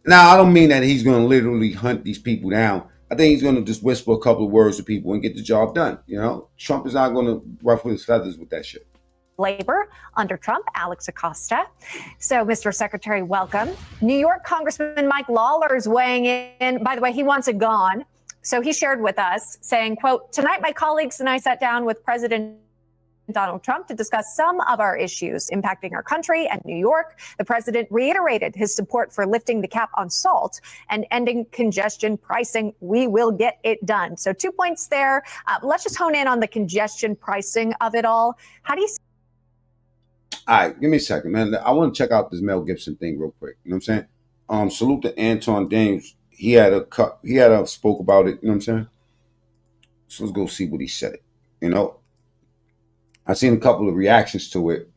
Now, I don't mean that he's going to literally hunt these people down. I think he's going to just whisper a couple of words to people and get the job done. Trump is not going to ruffle his feathers with that shit. Labor under Trump, Alex Acosta. So, Mr. Secretary, welcome. New York Congressman Mike Lawler is weighing in. By the way, he wants it gone. So he shared with us saying, quote, "Tonight, my colleagues and I sat down with President Donald Trump to discuss some of our issues impacting our country and New York. The president reiterated his support for lifting the cap on salt and ending congestion pricing. We will get it done." So 2 points there. Let's just hone in on the congestion pricing of it all. How do you see? All right, give me a second, man. I want to check out this Mel Gibson thing real quick. You know what I'm saying? Salute to Anton James. He had a spoke about it. You know what I'm saying? So let's go see what he said. I've seen a couple of reactions to it,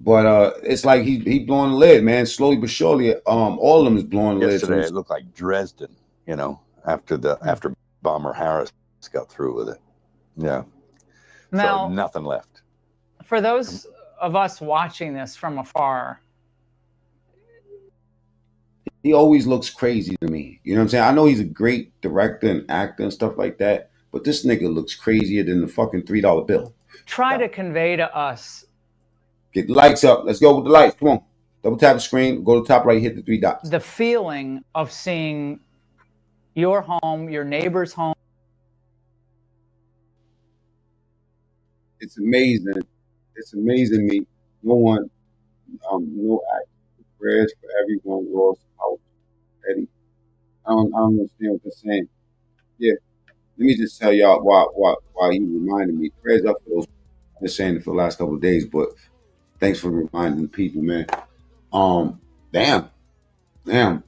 but it's like he blowing the lid, man. Slowly but surely, all of them is blowing the lid. Yesterday, it looked like Dresden, after Bomber Harris got through with it. Yeah. Mel, so nothing left. For those of us watching this from afar, he always looks crazy to me. You know what I'm saying? I know he's a great director and actor and stuff like that, but this nigga looks crazier than the fucking $3 bill. try to convey to us. Get the lights up. Let's go with the lights. Come on. Double tap the screen, go to the top right, hit the 3 dots. The feeling of seeing your home, your neighbor's home. It's amazing. It's amazing me. No one, no act. Prayers for everyone lost house. Eddie. I don't understand what they're saying. Yeah. Let me just tell y'all why he reminded me. Prayers up for those. I've been saying it for the last couple of days, but thanks for reminding the people, man. Damn. A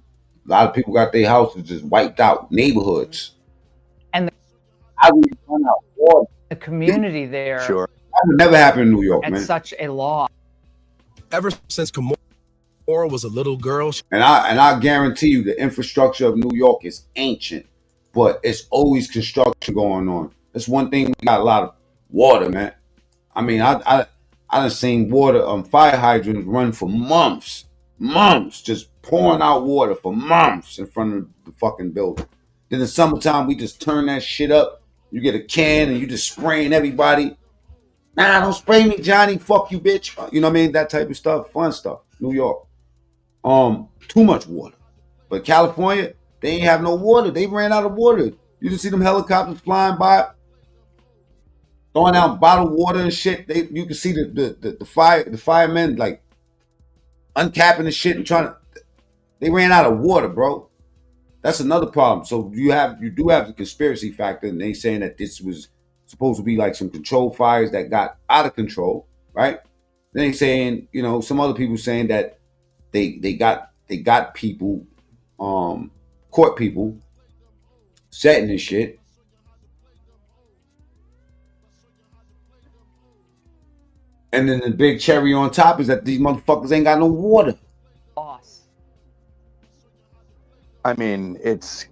lot of people got their houses just wiped out, neighborhoods. And how do you run out water? The community there. Sure. That would never happen in New York, at man. Such a loss. Ever since Kimora was a little girl. And I guarantee you the infrastructure of New York is ancient, but it's always construction going on. That's one thing, we got a lot of water, man. I mean, I done seen water fire hydrants run for months, just pouring out water for months in front of the fucking building. Then in the summertime, we just turn that shit up. You get a can and you just spraying everybody. Nah, don't spray me, Johnny. Fuck you, bitch. You know what I mean? That type of stuff, fun stuff. New York. Too much water. But California, they ain't have no water. They ran out of water. You just see them helicopters flying by, throwing out bottled water and shit. You can see the firemen like uncapping the shit and trying to. They ran out of water, bro. That's another problem. So you do have the conspiracy factor, and they saying that this was supposed to be like some controlled fires that got out of control, right? Then they saying, some other people saying that they got people, court people setting this shit. And then the big cherry on top is that these motherfuckers ain't got no water. I mean, it's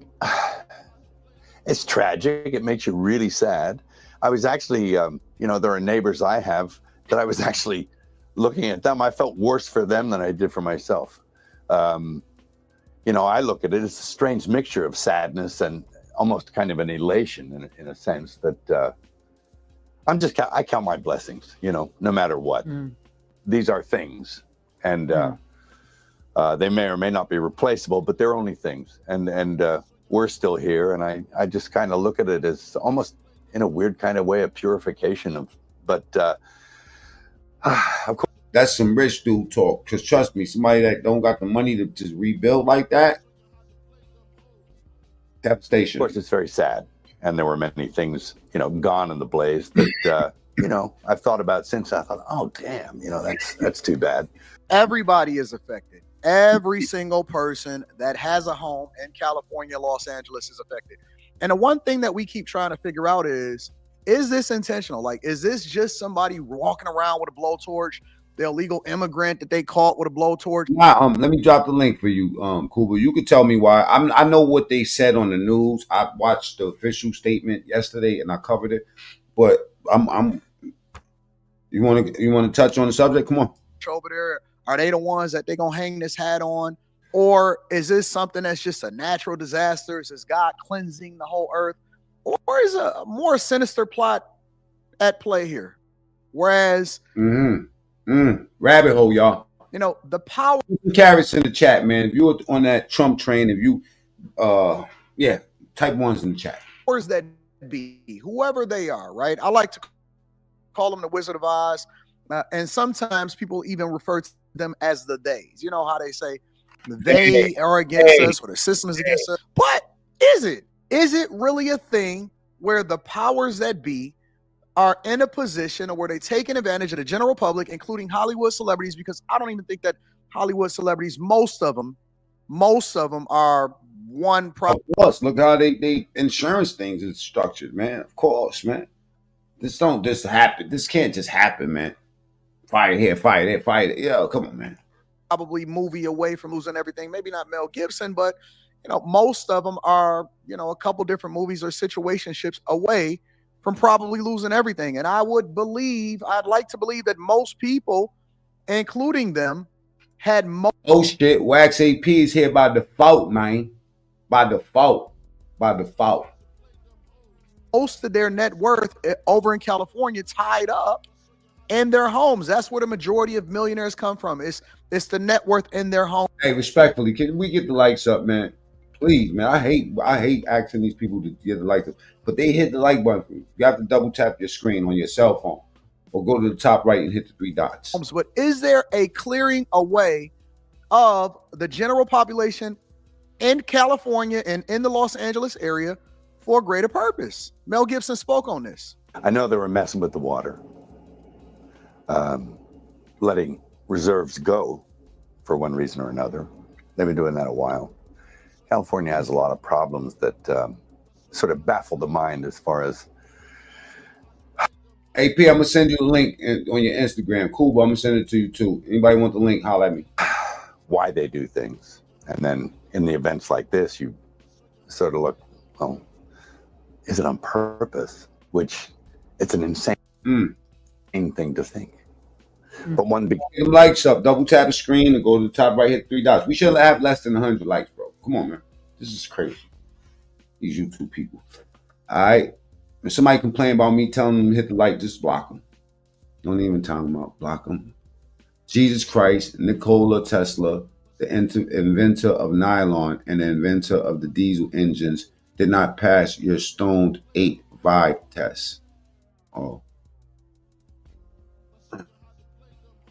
tragic. It makes you really sad. I was actually, there are neighbors I have that I was actually looking at them. I felt worse for them than I did for myself. I look at it as a strange mixture of sadness and almost kind of an elation in a sense that I count my blessings, no matter what. These are things. And they may or may not be replaceable, but they're only things. And we're still here. And I just kind of look at it as almost in a weird kind of way of purification but of course. That's some rich dude talk. Because trust me, somebody that don't got the money to just rebuild like that, devastation. Of course, it's very sad. And there were many things, gone in the blaze that, I've thought about since. I thought, oh, damn, that's too bad. Everybody is affected. Every single person that has a home in California, Los Angeles is affected. And the one thing that we keep trying to figure out is this intentional? Like, is this just somebody walking around with a blowtorch, the illegal immigrant that they caught with a blowtorch? Nah, let me drop the link for you, Kuba. You could tell me why. I know what they said on the news. I watched the official statement yesterday and I covered it. But you want to touch on the subject? Come on. Over there, are they the ones that they're gonna hang this hat on? Or is this something that's just a natural disaster? Is God cleansing the whole earth? Or is a more sinister plot at play here? Whereas rabbit hole, y'all. The power. Carrots in the chat, man. If you're on that Trump train, if you type ones in the chat. Powers that be, whoever they are, right? I like to call them the Wizard of Oz. And sometimes people even refer to them as the theys. You know how they say they are against us or the system is against us. But is it? Is it really a thing where the powers that be are in a position or where they're taking advantage of the general public, including Hollywood celebrities? Because I don't even think that Hollywood celebrities, most of them are one problem. Of course, look how they insurance things is structured, man. Of course, man. This don't just happen. This can't just happen, man. Fire here, fire there, fire there. Yo, come on, man. Probably movie away from losing everything. Maybe not Mel Gibson, but most of them are, a couple different movies or situationships away from probably losing everything. And I'd like to believe that most people, including them, had oh shit, Wax AP is here by default, man. By default. Most of their net worth over in California tied up in their homes. That's where the majority of millionaires come from. It's the net worth in their home. Hey, respectfully, can we get the likes up, man? Please, man. I hate asking these people to get the likes up, but they hit the like button for you. You have to double tap your screen on your cell phone, or go to the top right and hit the 3 dots. But is there a clearing away of the general population in California and in the Los Angeles area for a greater purpose? Mel Gibson spoke on this. I know they were messing with the water, letting reserves go for one reason or another. They've been doing that a while. California has a lot of problems that sort of baffle the mind as far as. AP, I'm gonna send you a link on your Instagram. Cool, but I'm gonna send it to you too. Anybody want the link? Holler at me. Why they do things, and then in the events like this, you sort of look, oh, is it on purpose? Which it's an insane thing to think. But one big likes up, double tap the screen and go to the top right, hit 3 dots. We should have less than 100 likes, bro. Come on, man. This is crazy. These YouTube people. All right. If somebody complain about me telling them to hit the like, just block them. Don't even tell them out. Block them. Jesus Christ, Nikola Tesla, the inventor of nylon and the inventor of the diesel engines, did not pass your stoned 8 vibe test. Oh.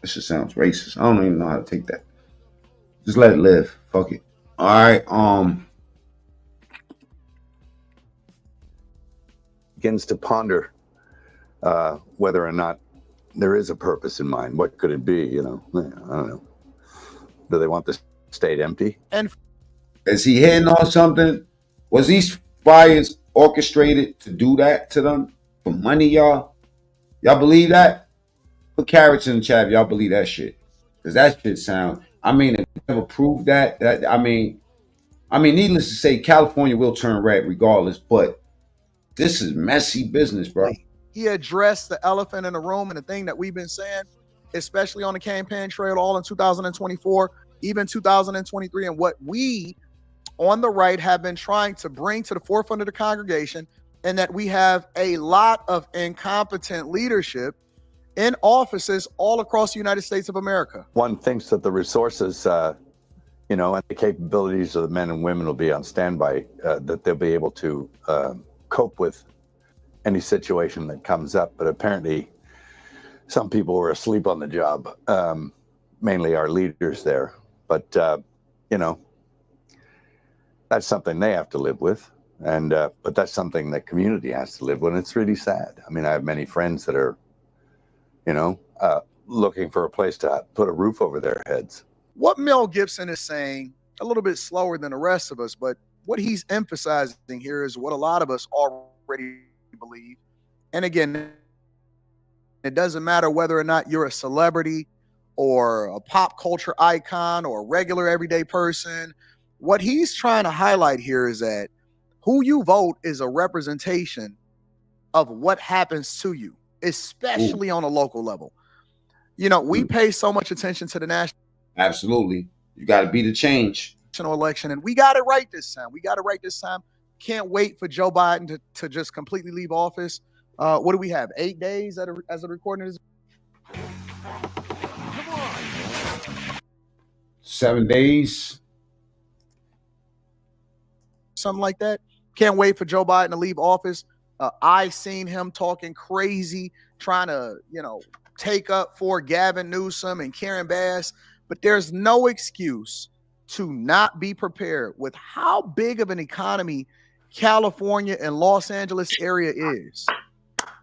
This just sounds racist. I don't even know how to take that. Just let it live. Fuck it. All right. Begins to ponder whether or not there is a purpose in mind. What could it be? You know, I don't know. Do they want the state empty? And is he hitting on something? Was these fires orchestrated to do that to them for money, y'all? Y'all believe that? Put carrots in the chat if y'all believe that shit. Because that shit sounds, I mean, if you never proved that, I mean, needless to say, California will turn red regardless, but this is messy business, bro. He addressed the elephant in the room and the thing that we've been saying, especially on the campaign trail all in 2024, even 2023, and what we on the right have been trying to bring to the forefront of the congregation, and that we have a lot of incompetent leadership in offices all across the United States of America. One thinks that the resources, you know, and the capabilities of the men and women will be on standby, that they'll be able to cope with any situation that comes up. But apparently some people were asleep on the job, mainly our leaders there. But, you know, that's something they have to live with. And but that's something that community has to live with. And it's really sad. I mean, I have many friends that are, you know, looking for a place to put a roof over their heads. What Mel Gibson is saying, a little bit slower than the rest of us, but what he's emphasizing here is what a lot of us already believe. And again, it doesn't matter whether or not you're a celebrity or a pop culture icon or a regular everyday person. What he's trying to highlight here is that who you vote is a representation of what happens to you, especially on a local level. You know, we pay so much attention to the national. Absolutely. You got to be the change. Election, and we got it right this time. We got it right this time. Can't wait for Joe Biden to just completely leave office. What do we have? 8 days as a recording is. 7 days. Something like that. Can't wait for Joe Biden to leave office. I seen him talking crazy, trying to, you know, take up for Gavin Newsom and Karen Bass, but there's no excuse to not be prepared with how big of an economy California and Los Angeles area is,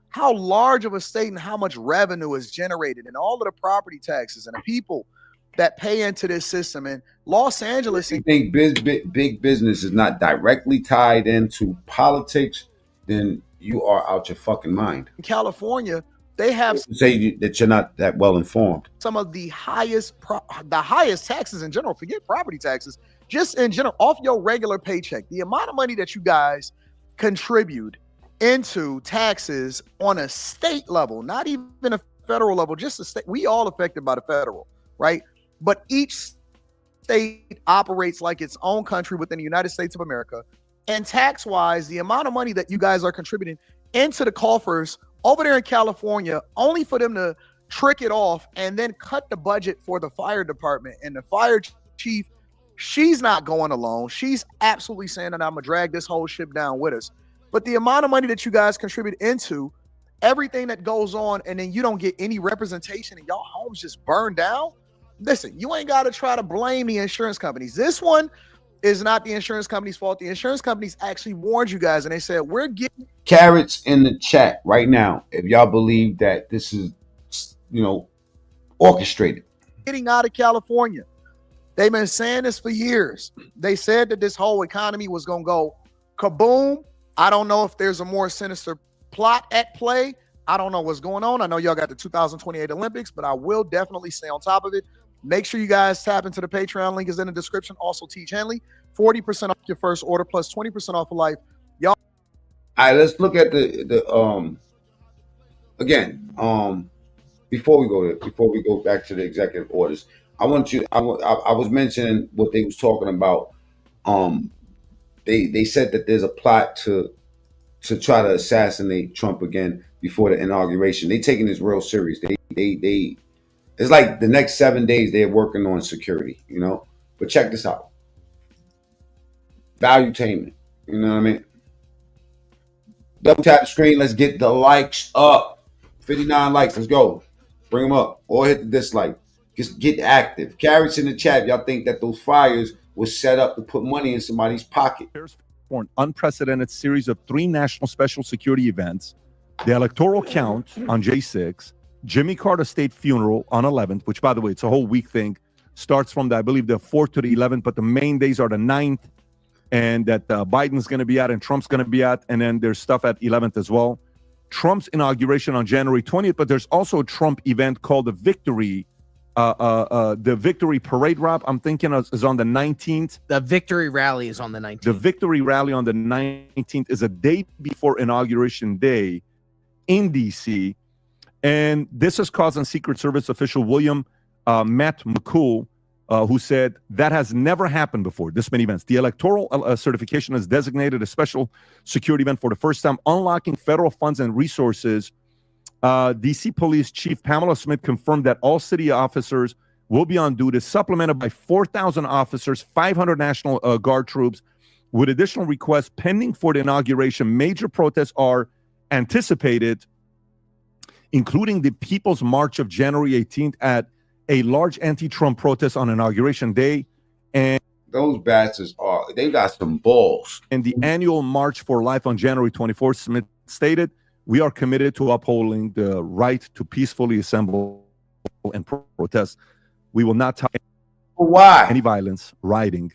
how large of a state and how much revenue is generated, and all of the property taxes and the people that pay into this system. And Los Angeles. If you think big business is not directly tied into politics, then you are out your fucking mind. In California, they have say that you're not that well informed. Some of the highest taxes in general. Forget property taxes, just in general, off your regular paycheck. The amount of money that you guys contribute into taxes on a state level, not even a federal level, just a state. We all affected by the federal, right? But each state operates like its own country within the United States of America. And tax-wise, the amount of money that you guys are contributing into the coffers over there in California, only for them to trick it off, and then cut the budget for the fire department. And the fire chief, she's not going alone. She's absolutely saying that I'm going to drag this whole ship down with us. But the amount of money that you guys contribute into everything that goes on, and then you don't get any representation and y'all homes just burn down. Listen, you ain't got to try to blame the insurance companies. This one is not the insurance company's fault. The insurance companies actually warned you guys, and they said, we're getting carrots in the chat right now if y'all believe that this is, orchestrated. Getting out of California. They've been saying this for years. They said that this whole economy was going to go kaboom. I don't know if there's a more sinister plot at play. I don't know what's going on. I know y'all got the 2028 Olympics, but I will definitely stay on top of it. Make sure you guys tap into the Patreon. Link is in the description. Also, Teach Henley, 40% off your first order plus 20% off for life. Y'all. All right, let's look at before we go back to the executive orders. I was mentioning what they was talking about. They said that there's a plot to try to assassinate Trump again before the inauguration. They taking this real serious. They it's like the next 7 days they're working on security, But check this out. Valuetainment. You know what I mean? Double tap the screen. Let's get the likes up. 59 likes. Let's go. Bring them up. Or hit the dislike. Just get active. Carrots in the chat. Y'all think that those fires were set up to put money in somebody's pocket. For an unprecedented series of 3 national special security events, the electoral count on J6, Jimmy Carter State funeral on 11th, which, by the way, it's a whole week thing, starts from, I believe, the 4th to the 11th, but the main days are the 9th, and that Biden's going to be at and Trump's going to be at, and then there's stuff at 11th as well. Trump's inauguration on January 20th, but there's also a Trump event called the Victory Parade, Rob, I'm thinking is on the 19th. The Victory Rally is on the 19th. The Victory Rally on the 19th is a day before Inauguration Day in D.C., and this has caused a Secret Service official, Matt McCool, who said that has never happened before, this many events. The electoral certification has designated a special security event for the first time, unlocking federal funds and resources. D.C. Police Chief Pamela Smith confirmed that all city officers will be on duty, supplemented by 4,000 officers, 500 National Guard troops, with additional requests pending for the inauguration. Major protests are anticipated, including the People's March of January 18th at a large anti-Trump protest on Inauguration Day. And those bastards they got some balls. And the annual March for Life on January 24th, Smith stated, we are committed to upholding the right to peacefully assemble and protest. We will not tolerate any violence, rioting,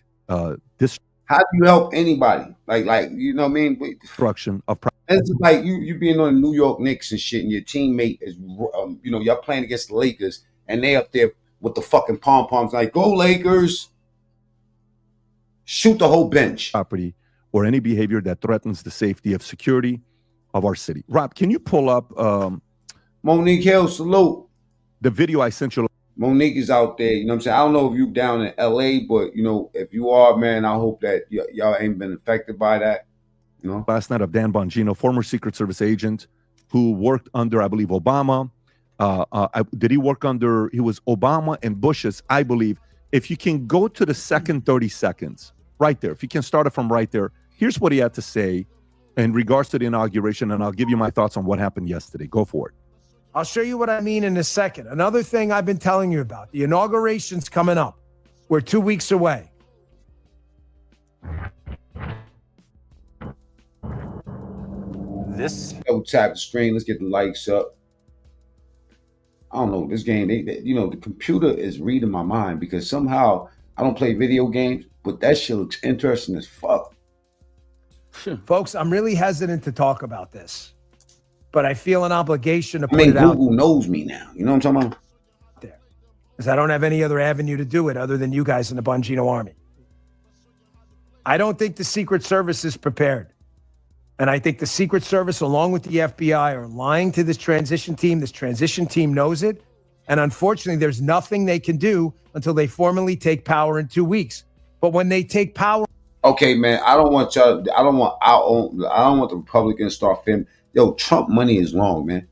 this. How do you help anybody? Like you know what I mean? Destruction of. It's like you being on the New York Knicks and shit, and your teammate is, y'all playing against the Lakers, and they up there with the fucking pom-poms, like, go Lakers. Shoot the whole bench. Property or any behavior that threatens the safety of security of our city. Rob, can you pull up Monique Hill, salute. The video I sent you. Monique is out there, you know what I'm saying? I don't know if you down in LA, but if you are, man, I hope that y'all ain't been affected by that. Last night of Dan Bongino, former Secret Service agent who worked under, I believe, Obama. Did he work under, he was Obama and Bush's, I believe. If you can go to the second 30 seconds, right there, if you can start it from right there, here's what he had to say in regards to the inauguration, and I'll give you my thoughts on what happened yesterday. Go for it. I'll show you what I mean in a second. Another thing I've been telling you about, the inauguration's coming up. We're 2 weeks away. This double tap the screen. Let's get the likes up. I don't know this game. The computer is reading my mind because somehow I don't play video games, but that shit looks interesting as fuck. Folks, I'm really hesitant to talk about this, but I feel an obligation to put it out. Google knows me now. You know what I'm talking about? There, because I don't have any other avenue to do it other than you guys in the Bongino Army. I don't think the Secret Service is prepared. And I think the Secret Service, along with the FBI, are lying to this transition team. This transition team knows it. And unfortunately, there's nothing they can do until they formally take power in 2 weeks. But when they take power. Okay, man, I don't want the Republicans to start filming. Yo, Trump money is long, man.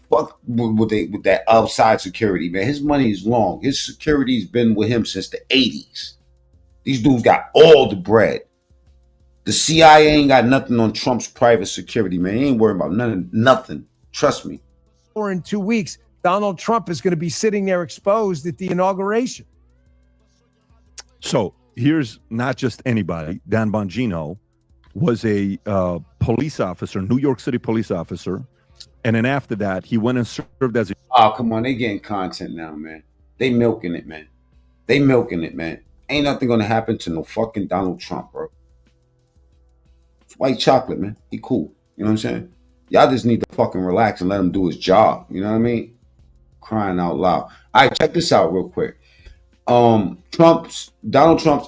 Fuck with that outside security, man. His money is long. His security's been with him since the 80s. These dudes got all the bread. The CIA ain't got nothing on Trump's private security, man. He ain't worried about nothing. Trust me. Or in 2 weeks, Donald Trump is going to be sitting there exposed at the inauguration. So here's not just anybody. Dan Bongino was a police officer, New York City police officer. And then after that, he went and served as a... Oh, come on. They getting content now, man. They milking it, man. They milking it, man. Ain't nothing going to happen to no fucking Donald Trump, bro. It's white chocolate, man. He cool. You know what I'm saying? Y'all just need to fucking relax and let him do his job. You know what I mean? Crying out loud. All right, check this out real quick. Donald Trump's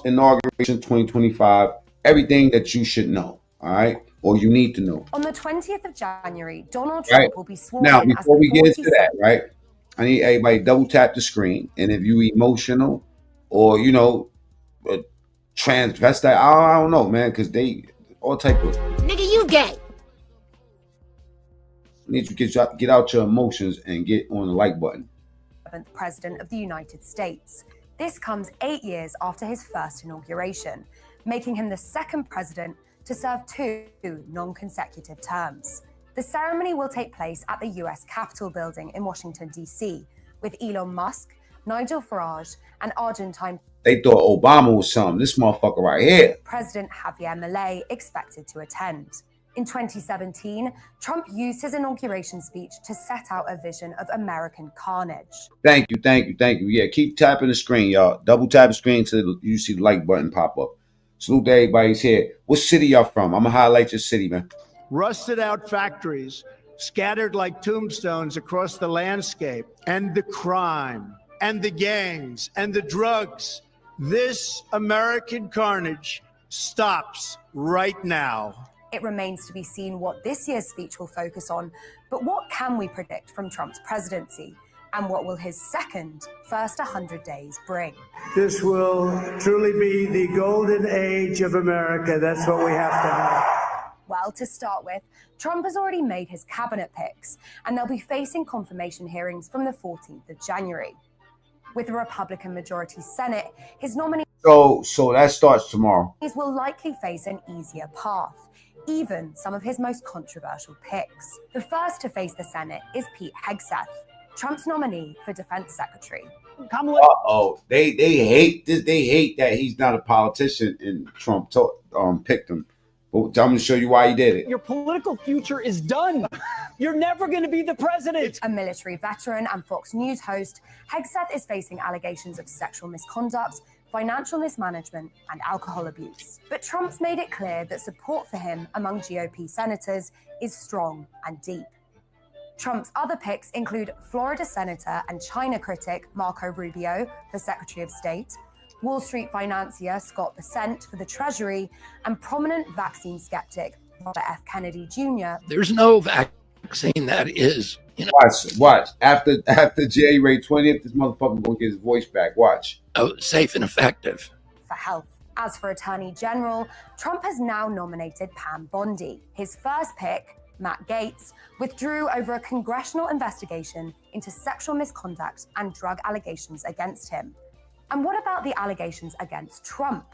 inauguration 2025, everything that you should know, all right? Or you need to know. On the 20th of January, Donald Trump will be sworn now, in as before the we get into 47th. that, right? I need everybody double tap the screen. And if you emotional or, you know, transvestite, I don't know, man, because they all type of... Nigga, you gay. Need to get out your emotions and get on the like button. President of the United States. This comes 8 years after his first inauguration, making him the second president to serve 2 non-consecutive terms. The ceremony will take place at the US Capitol building in Washington, D.C., with Elon Musk, Nigel Farage, and Argentine They thought Obama was something. This motherfucker right here. President Javier Milei expected to attend. In 2017, Trump used his inauguration speech to set out a vision of American carnage. Thank you. Yeah, keep tapping the screen, y'all. Double tap the screen till you see the like button pop up. Salute to everybody's here. What city y'all from? I'm going to highlight your city, man. Rusted out factories scattered like tombstones across the landscape, and the crime, and the gangs, and the drugs. This American carnage stops right now. It remains to be seen what this year's speech will focus on, but what can we predict from Trump's presidency? And what will his first 100 days bring? This will truly be the golden age of America. That's what we have to have. Well, to start with, Trump has already made his cabinet picks, and they'll be facing confirmation hearings from the 14th of January. With a Republican majority Senate, his nominees So that starts tomorrow. will likely face an easier path, even some of his most controversial picks. The first to face the Senate is Pete Hegseth, Trump's nominee for Defense Secretary. They hate this. They hate that he's not a politician and Trump picked him. But I'm going to show you why he did it. Your political future is done. You're never going to be the president. A military veteran and Fox News host, Hegseth is facing allegations of sexual misconduct, financial mismanagement, and alcohol abuse. But Trump's made it clear that support for him among GOP senators is strong and deep. Trump's other picks include Florida Senator and China critic Marco Rubio for Secretary of State, Wall Street financier Scott Bessent for the Treasury, and prominent vaccine skeptic Robert F. Kennedy Jr. There's no vaccine that is, Watch. After January 20th, this motherfucker gonna get his voice back. Watch. safe and effective. For health. As for Attorney General, Trump has now nominated Pam Bondi. His first pick, Matt Gaetz, withdrew over a congressional investigation into sexual misconduct and drug allegations against him. And what about the allegations against Trump?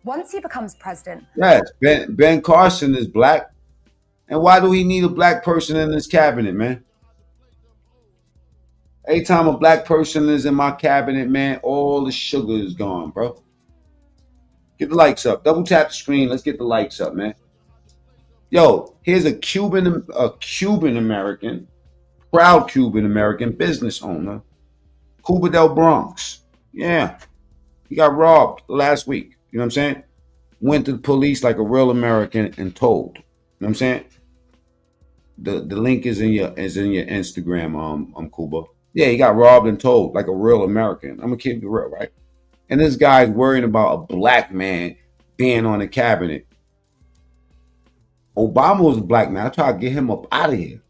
Once he becomes president... Yes, Ben Carson is black. And why do he need a black person in his cabinet, man? Every time a black person is in my cabinet, man, all the sugar is gone, bro. Get the likes up. Double tap the screen. Let's get the likes up, man. Yo, here's a Cuban American, proud Cuban American business owner, Cuba del Bronx. Yeah, he got robbed last week. You know what I'm saying? Went to the police like a real American and told. You know what I'm saying? The link is in your Instagram, Cuba. Yeah, he got robbed and told like a real American. I'm gonna keep it real, right? And this guy's worrying about a black man being on the cabinet. Obama was a black man. I try to get him up out of here.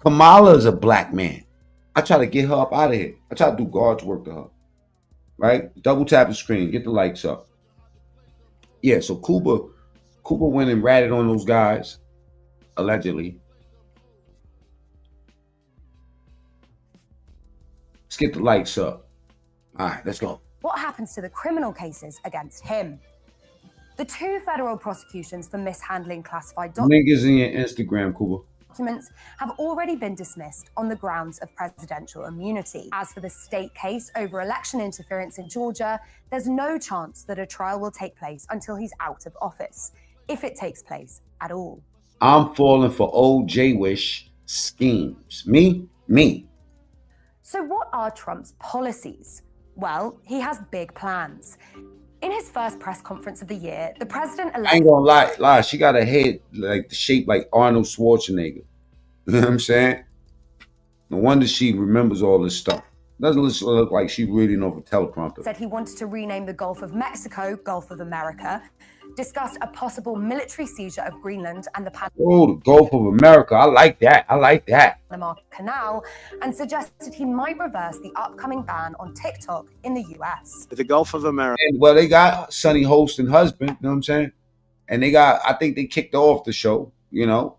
Kamala is a black man. I try to get her up out of here. I try to do God's work to her. Right? Double tap the screen. Get the likes up. Yeah, so Cuba went and ratted on those guys, allegedly. Let's get the lights up. All right, let's go. What happens to the criminal cases against him? The 2 federal prosecutions for mishandling classified Link is in your Instagram, Kuba. documents have already been dismissed on the grounds of presidential immunity. As for the state case over election interference in Georgia, there's no chance that a trial will take place until he's out of office, if it takes place at all. I'm falling for old J-Wish schemes. Me. So what are Trump's policies? Well, he has big plans. In his first press conference of the year, the president-elect... I ain't gonna lie. She got a head like shaped like Arnold Schwarzenegger. You know what I'm saying? No wonder she remembers all this stuff. Doesn't look like she really knows a teleprompter. Said he wanted to rename the Gulf of Mexico Gulf of America, discussed a possible military seizure of Greenland and the Oh, the Gulf of America. I like that. Panama Canal, and suggested he might reverse the upcoming ban on TikTok in the US. The Gulf of America. And, well, they got Sonny Host and husband, you know what I'm saying? And I think they kicked off the show, you know.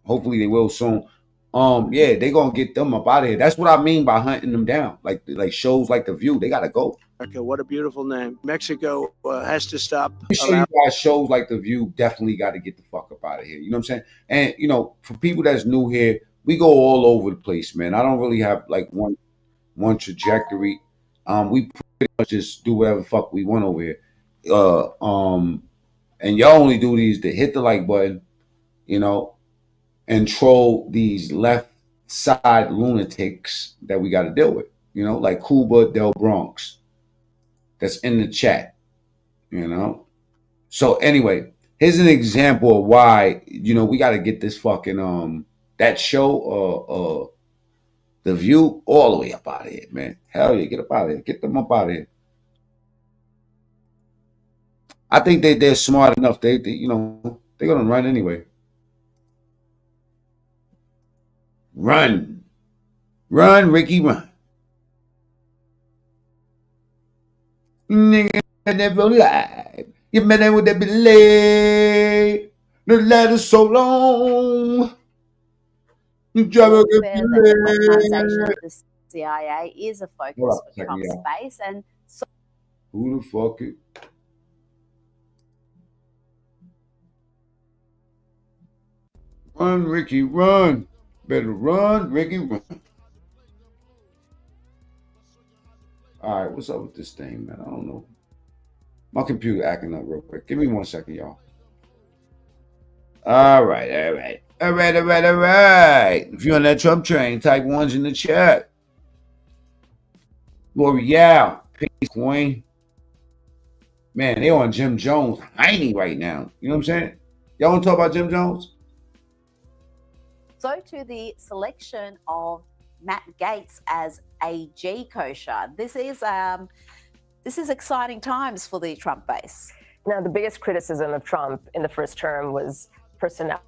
Hopefully they will soon. Yeah, they gonna get them up out of here. That's what I mean by hunting them down. Like shows like The View, they gotta go. Okay, what a beautiful name. Mexico has to stop. You guys shows like The View definitely got to get the fuck up out of here. You know what I'm saying? And you know, for people that's new here, we go all over the place, man. I don't really have like one trajectory. We pretty much just do whatever the fuck we want over here. And y'all only do these to hit the like button, you know, and troll these left side lunatics that we got to deal with, you know, like Cuba Del Bronx that's in the chat, you know. So anyway, here's an example of why, you know, we got to get this fucking that show The View all the way up out of here, man. Hell yeah, get up out of here. Get them up out of here. I think they're smart enough. They you know, they're gonna run anyway. Run, Ricky, run. Nigga never lied. You met them with that belay. The ladder so long. You drive a good weaponization of the CIA is a focus for Trump's base, and so who the fuck it? Run, Ricky, run. Better run, Ricky, run. All right, what's up with this thing, man? I don't know. My computer acting up real quick. Give me 1 second, y'all. All right. If you're on that Trump train, type ones in the chat. L'Oreal, peace, Queen. Man, they on Jim Jones, tiny right now. You know what I'm saying? Y'all want to talk about Jim Jones? to the selection of Matt Gaetz as AG kosher. This is exciting times for the Trump base. Now, the biggest criticism of Trump in the first term was personnel,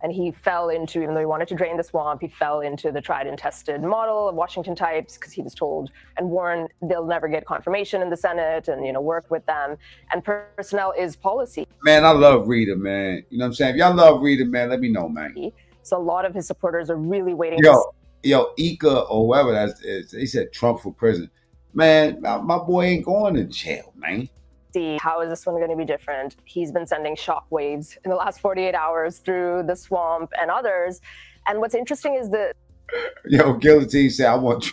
and he fell into, even though he wanted to drain the swamp, he fell into the tried and tested model of Washington types, because he was told and warned they'll never get confirmation in the Senate, and work with them. And personnel is policy. Man, I love Rita, man. You know what I'm saying? If y'all love Rita, man, let me know, man. So a lot of his supporters are really waiting. Yo, Ika or whoever that is, they said Trump for president. Man, my boy ain't going to jail, man. See, how is this one going to be different? He's been sending shockwaves in the last 48 hours through the swamp and others. And what's interesting is that... Yo, Guillotine said, I want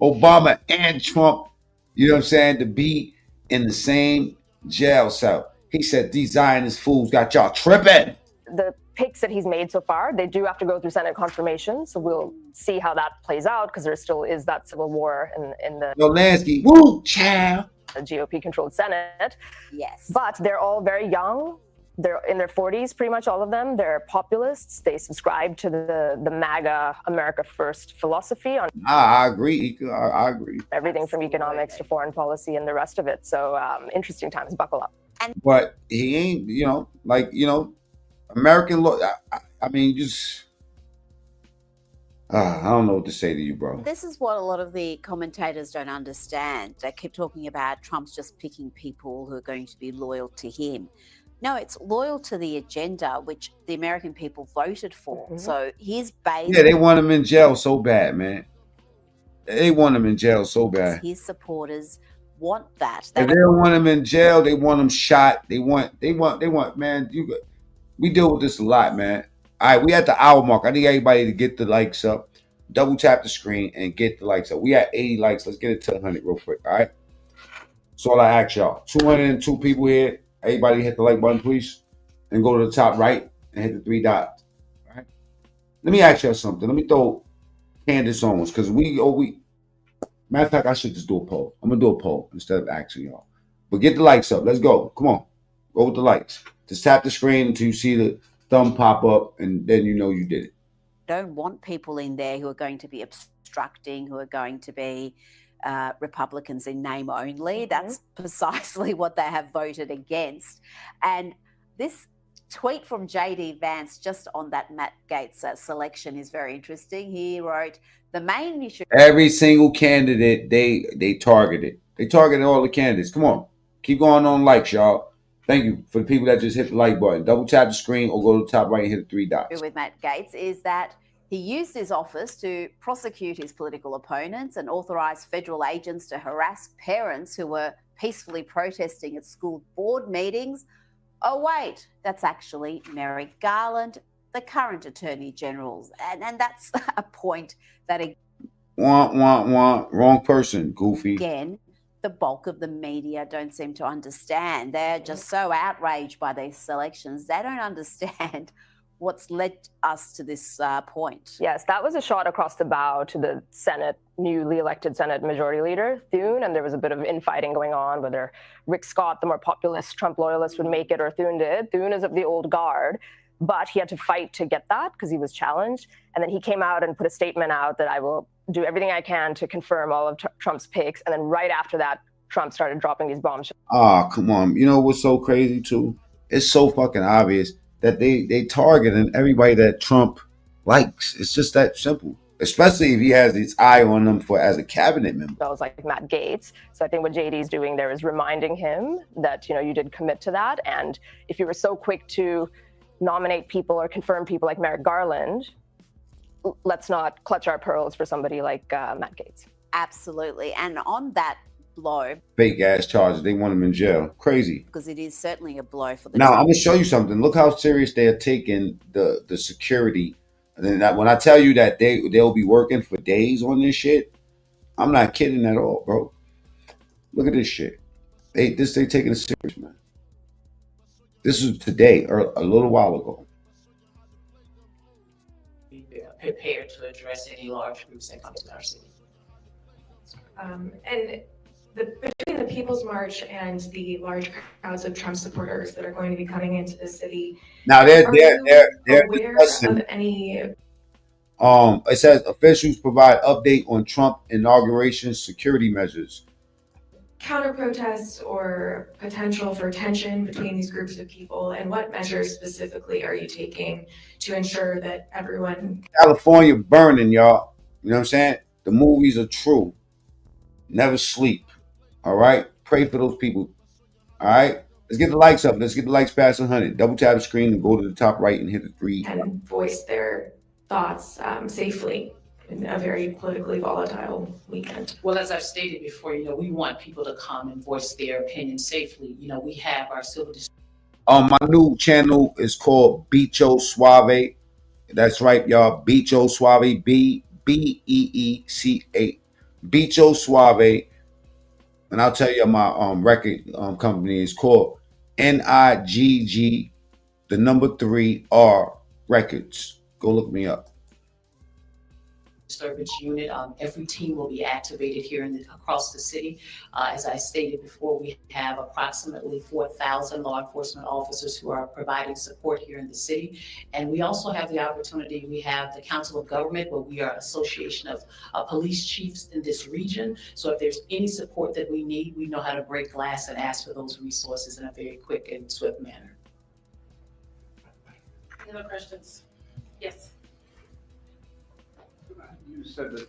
Obama and Trump, you know what I'm saying, to be in the same jail cell. He said, these Zionist fools got y'all tripping. The picks that he's made so far, they do have to go through Senate confirmation. So we'll see how that plays out, because there still is that civil war in the... Yo, Lansky, woo, child. The GOP-controlled Senate. Yes. But they're all very young. They're in their 40s, pretty much all of them. They're populists. They subscribe to the MAGA America First philosophy on I agree. I agree. Everything from economics to foreign policy and the rest of it. So interesting times. Buckle up. But he ain't, American law. I mean, just I don't know what to say to you, bro. This is what a lot of the commentators don't understand. They keep talking about Trump's just picking people who are going to be loyal to him. No, it's loyal to the agenda which the American people voted for. Mm-hmm. So his base... Yeah, they want him in jail so bad, man. They want him in jail so bad. His supporters want that. If they don't want him in jail, they want him shot. They want, man, we deal with this a lot, man. All right, we at the hour mark. I need everybody to get the likes up. Double tap the screen and get the likes up. We at 80 likes. Let's get it to 100 real quick, all right? So all I ask y'all, 202 people here. Everybody hit the like button, please. And go to the top right and hit the 3 dots. All right? Let me ask y'all something. Let me throw Candace on us because matter of fact, I should just do a poll. I'm going to do a poll instead of asking y'all. But get the likes up. Let's go. Come on. Go with the likes. Just tap the screen until you see the thumb pop up, and then you know you did it. Don't want people in there who are going to be obstructing, who are going to be Republicans in name only. That's precisely what they have voted against. And this tweet from J.D. Vance just on that Matt Gaetz selection is very interesting. He wrote, the main issue... Every single candidate they targeted. They targeted all the candidates. Come on. Keep going on likes, y'all. Thank you for the people that just hit the like button. Double tap the screen or go to the top right and hit the 3 dots. With Matt Gaetz is that he used his office to prosecute his political opponents and authorize federal agents to harass parents who were peacefully protesting at school board meetings. Oh, wait, that's actually Merrick Garland, the current Attorney General. And that's a point that... Wrong person, goofy. Again, the bulk of the media don't seem to understand. They're just so outraged by these selections. They don't understand what's led us to this point. Yes, that was a shot across the bow to the Senate, newly elected Senate Majority Leader, Thune, and there was a bit of infighting going on, whether Rick Scott, the more populist Trump loyalist, would make it or Thune did. Thune is of the old guard, but he had to fight to get that because he was challenged. And then he came out and put a statement out that I will do everything I can to confirm all of Trump's picks. And then right after that, Trump started dropping these bombshells. Oh, come on. You know what's so crazy, too? It's so fucking obvious that they targeting everybody that Trump likes. It's just that simple. Especially if he has his eye on them as a cabinet member. That was like Matt Gaetz. So I think what JD's doing there is reminding him that, you did commit to that. And if you were so quick to nominate people or confirm people like Merrick Garland, let's not clutch our pearls for somebody like Matt Gaetz. Absolutely. And on that blow, fake ass charges. They want him in jail. Crazy. Because it is certainly a blow for the... Now, I'm going to show you something. Look how serious they are taking the security. And then when I tell you that they'll be working for days on this shit, I'm not kidding at all, bro. Look at this shit. They taking it serious, man. This was today or a little while ago. Be prepared to address any large groups that come to our city. And between the People's March and the large crowds of Trump supporters that are going to be coming into the city, now they're aware of any... It says officials provide update on Trump inauguration security measures. Counter protests or potential for tension between these groups of people, and what measures specifically are you taking to ensure that everyone... California burning, y'all. You know what I'm saying? The movies are true. Never sleep. All right? Pray for those people. All right? Let's get the likes up. Let's get the likes past 100. Double tap the screen and go to the top right and hit the 3. And voice their thoughts safely in a very politically volatile weekend. Well, as I've stated before, we want people to come and voice their opinion safely. We have our civil... My new channel is called Bicho Suave. That's right, y'all. Bicho Suave. B-E-E-C-A. Bicho Suave. And I'll tell you my record company is called NIGG, the number 3 R Records. Go look me up. Disturbance unit. Every team will be activated here across the city. As I stated before, we have approximately 4,000 law enforcement officers who are providing support here in the city. And we also have the opportunity, we have the Council of Government, where we are an association of police chiefs in this region. So if there's any support that we need, we know how to break glass and ask for those resources in a very quick and swift manner. Any other questions? Yes. You said that.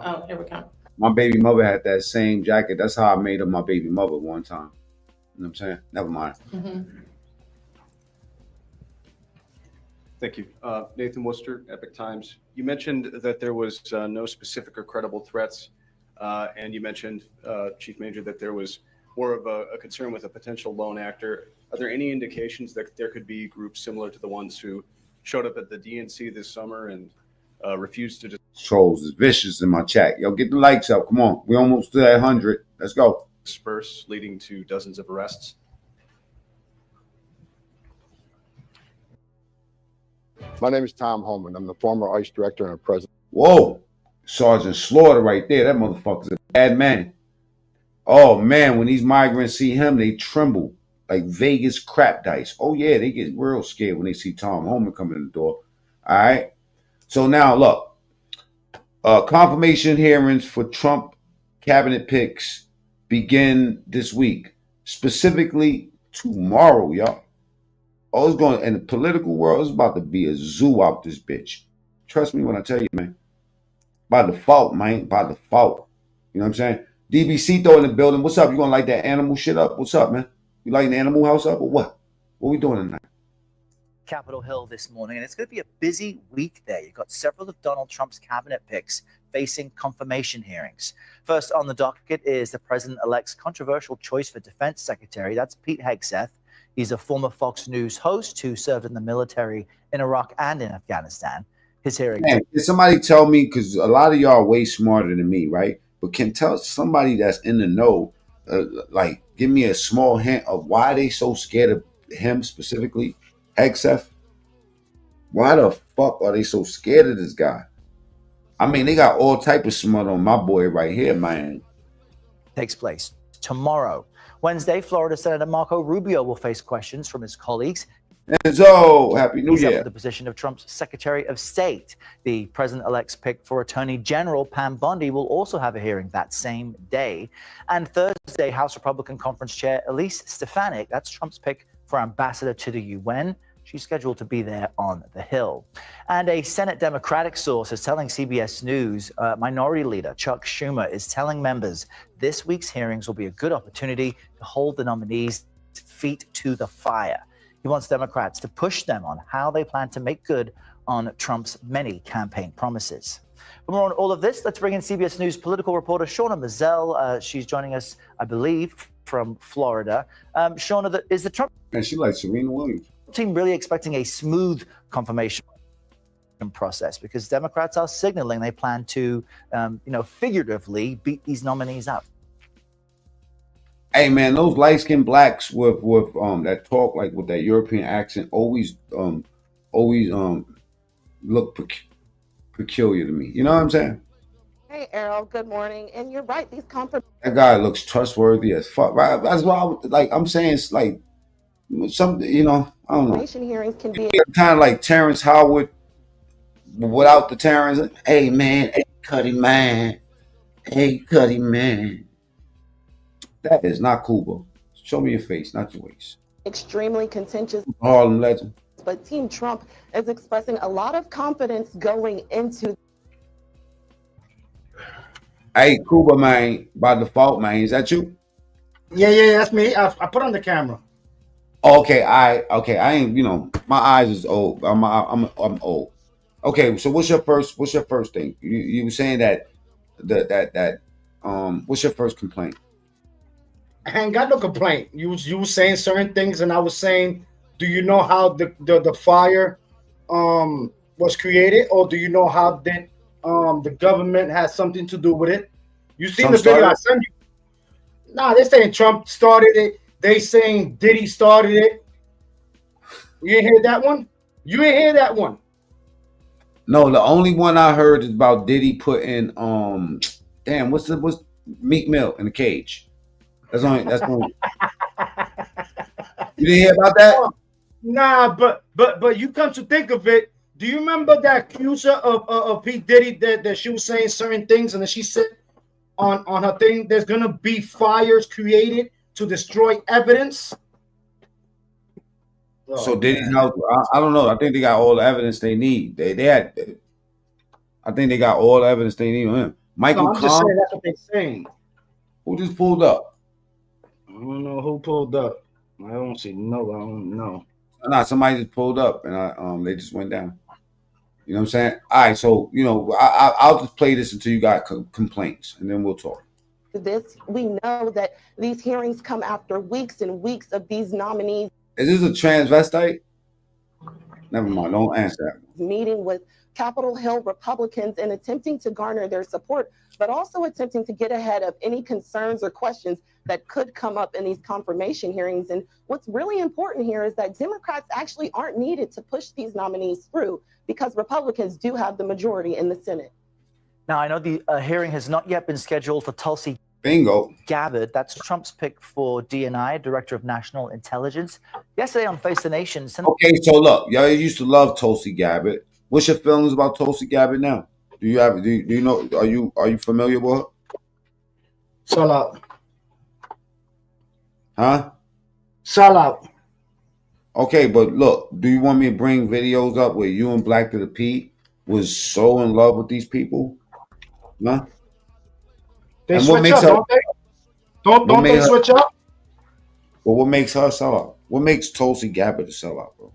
Oh, here we go. My baby mother had that same jacket. That's how I made up my baby mother one time. You know what I'm saying? Never mind. Thank you. Nathan Worcester, Epic Times. You mentioned that there was no specific or credible threats, and you mentioned, Chief Major, that there was more of a concern with a potential lone actor. Are there any indications that there could be groups similar to the ones who showed up at the DNC this summer and refused to Trolls is vicious in my chat. Yo, get the likes up. Come on. We almost to that 100. Let's go. disperse, leading to dozens of arrests? My name is Tom Holman. I'm the former ICE director and a president. Whoa. Sergeant Slaughter right there. That motherfucker's a bad man. Oh, man. When these migrants see him, they tremble like Vegas crap dice. Oh, yeah. They get real scared when they see Tom Holman coming in the door. All right. So now, look. Confirmation hearings for Trump cabinet picks begin this week. Specifically tomorrow, y'all. Oh, it's going in the political world. It's about to be a zoo out this bitch. Trust me when I tell you, man. By default, man. By default. You know what I'm saying? DBC throw in the building. What's up? You gonna light that animal shit up? What's up, man? You lighting the animal house up or what? What we doing tonight? Capitol Hill this morning, and it's going to be a busy week there. You've got several of Donald Trump's cabinet picks facing confirmation hearings. First on the docket is the president-elect's controversial choice for defense secretary. That's Pete Hegseth. He's a former Fox News host who served in the military in Iraq and in Afghanistan. His hearing. Man, can somebody tell me, because a lot of y'all are way smarter than me, right? But can tell somebody that's in the know, like, give me a small hint of why they so scared of him specifically, Hegseth? Why the fuck are they so scared of this guy? I mean, they got all type of smut on my boy right here, man. Takes place tomorrow. Wednesday, Florida Senator Marco Rubio will face questions from his colleagues. And so, Happy New He's up Year. for the position of Trump's Secretary of State. The president-elect's pick for Attorney General Pam Bondi will also have a hearing that same day. And Thursday, House Republican Conference Chair Elise Stefanik, that's Trump's pick for ambassador to the UN. She's scheduled to be there on the Hill. And a Senate Democratic source is telling CBS News Minority Leader Chuck Schumer is telling members this week's hearings will be a good opportunity to hold the nominees' feet to the fire. He wants Democrats to push them on how they plan to make good on Trump's many campaign promises. For more on all of this, let's bring in CBS News political reporter Shauna Mazzell. She's joining us, I believe, from Florida. Shauna, is the Trump... And she like Serena Williams. Team really expecting a smooth confirmation process because Democrats are signaling they plan to, figuratively beat these nominees up. Hey man, those light-skinned blacks with that talk like with that European accent always look peculiar to me. You know what I'm saying? Hey Errol, good morning. And you're right, these conference. That guy looks trustworthy as fuck. Right? That's why I'm saying it's like something. I don't know. Hearings can be kind of like Terrence Howard, but without the Terrence. Hey man, hey Cuddy man, hey Cuddy man. That is not cool, bro. Show me your face, not your waist. extremely contentious. Harlem legend. But Team Trump is expressing a lot of confidence going into. Hey, Cuba, man, by default, man, is that you? Yeah, that's me. I put on the camera. Okay, I ain't, my eyes is old. I'm old. Okay, so what's your first thing? You were saying that what's your first complaint? I ain't got no complaint. You were saying certain things, and I was saying, do you know how the fire was created, or do you know how the government has something to do with it? You seen Trump the video I started? sent you? Nah, they're saying Trump started it. They saying Diddy started it. You ain't hear that one? You ain't hear that one? No, the only one I heard is about Diddy putting what's Meek Mill in the cage. That's only. You didn't hear about that? Nah, but you come to think of it, do you remember that accuser of P. Diddy that she was saying certain things, and then she said on her thing, there's gonna be fires created to destroy evidence? So Diddy's house, I don't know. I think they got all the evidence they need. I think they got all the evidence they need on him. Michael I'm just Kahn, saying that's what they're saying. who just pulled up? I don't know who pulled up. I don't see. No, I don't know. Nah, somebody just pulled up and they just went down. You know what I'm saying? All right, so I'll just play this until you got complaints, and then we'll talk. This, we know that these hearings come after weeks and weeks of these nominees. Is this a transvestite? Never mind. Don't answer that. Meeting with Capitol Hill Republicans and attempting to garner their support, but also attempting to get ahead of any concerns or questions that could come up in these confirmation hearings. And what's really important here is that Democrats actually aren't needed to push these nominees through because Republicans do have the majority in the Senate. Now, I know the hearing has not yet been scheduled for Tulsi Gabbard. That's Trump's pick for DNI, Director of National Intelligence. Yesterday on Face the Nation. Okay, so look, y'all used to love Tulsi Gabbard. What's your feelings about Tulsi Gabbard now? Do you know? Are you familiar with her? Sell out. Huh? Sell out. Okay, but look, do you want me to bring videos up where you and Black to the Pete was so in love with these people? Huh? They switch up, don't they? Don't they switch up? Well, what makes her sell out? What makes Tulsi Gabbard to sell out, bro?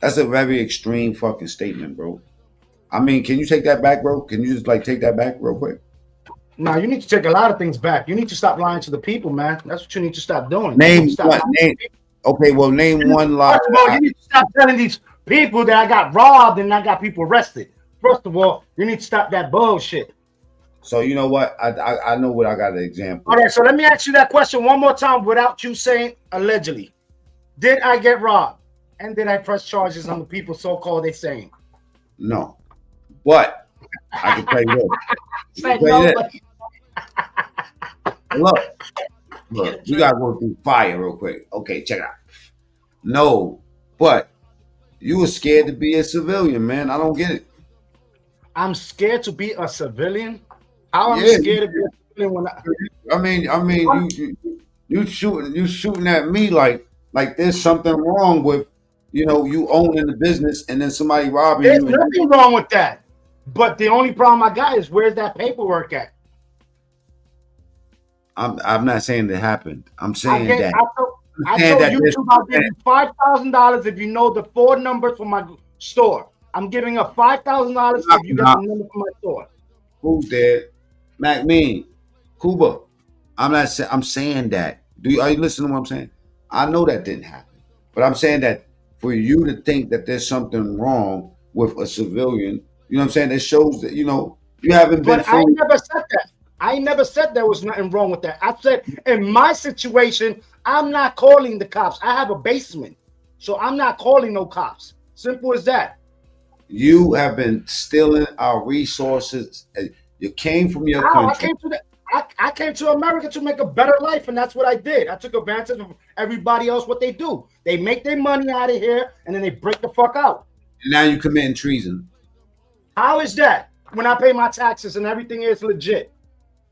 That's a very extreme fucking statement, bro. I mean, can you take that back, bro? Can you just take that back real quick? No, you need to take a lot of things back. You need to stop lying to the people, man. That's what you need to stop doing. Name one lie. First of all, you need to stop telling these people that I got robbed and I got people arrested. First of all, you need to stop that bullshit. So you know what? I know what I got an example. All right, so let me ask you that question one more time without you saying allegedly. Did I get robbed? And did I press charges on the people so-called they saying? No. But I can tell you this. Look, you gotta go through fire real quick. Okay, check it out. No, but you were scared to be a civilian, man. I don't get it. I'm scared to be a civilian? How am I scared to be a civilian when I mean, you shooting at me like there's something wrong with you owning the business and then somebody robbing you. There's nothing wrong with that. But the only problem I got is where's that paperwork at? I'm not saying it happened. I'm saying I told YouTube I'll give you $5,000 if you know the 4 numbers for my store. I'm giving up $5,000 if you got the number for my store. Who's there? Mac Mean, Cuba. I'm saying that. Are you listening to what I'm saying? I know that didn't happen. But I'm saying that for you to think that there's something wrong with a civilian, you know what I'm saying? It shows that, you haven't been. But I never said that. I never said there was nothing wrong with that. I said in my situation, I'm not calling the cops. I have a basement. So I'm not calling no cops. Simple as that. You have been stealing our resources. You came from your country. I came to America to make a better life, and that's what I did. I took advantage of everybody else, what they do. They make their money out of here, and then they break the fuck out. And now you're committing treason. How is that when I pay my taxes and everything is legit?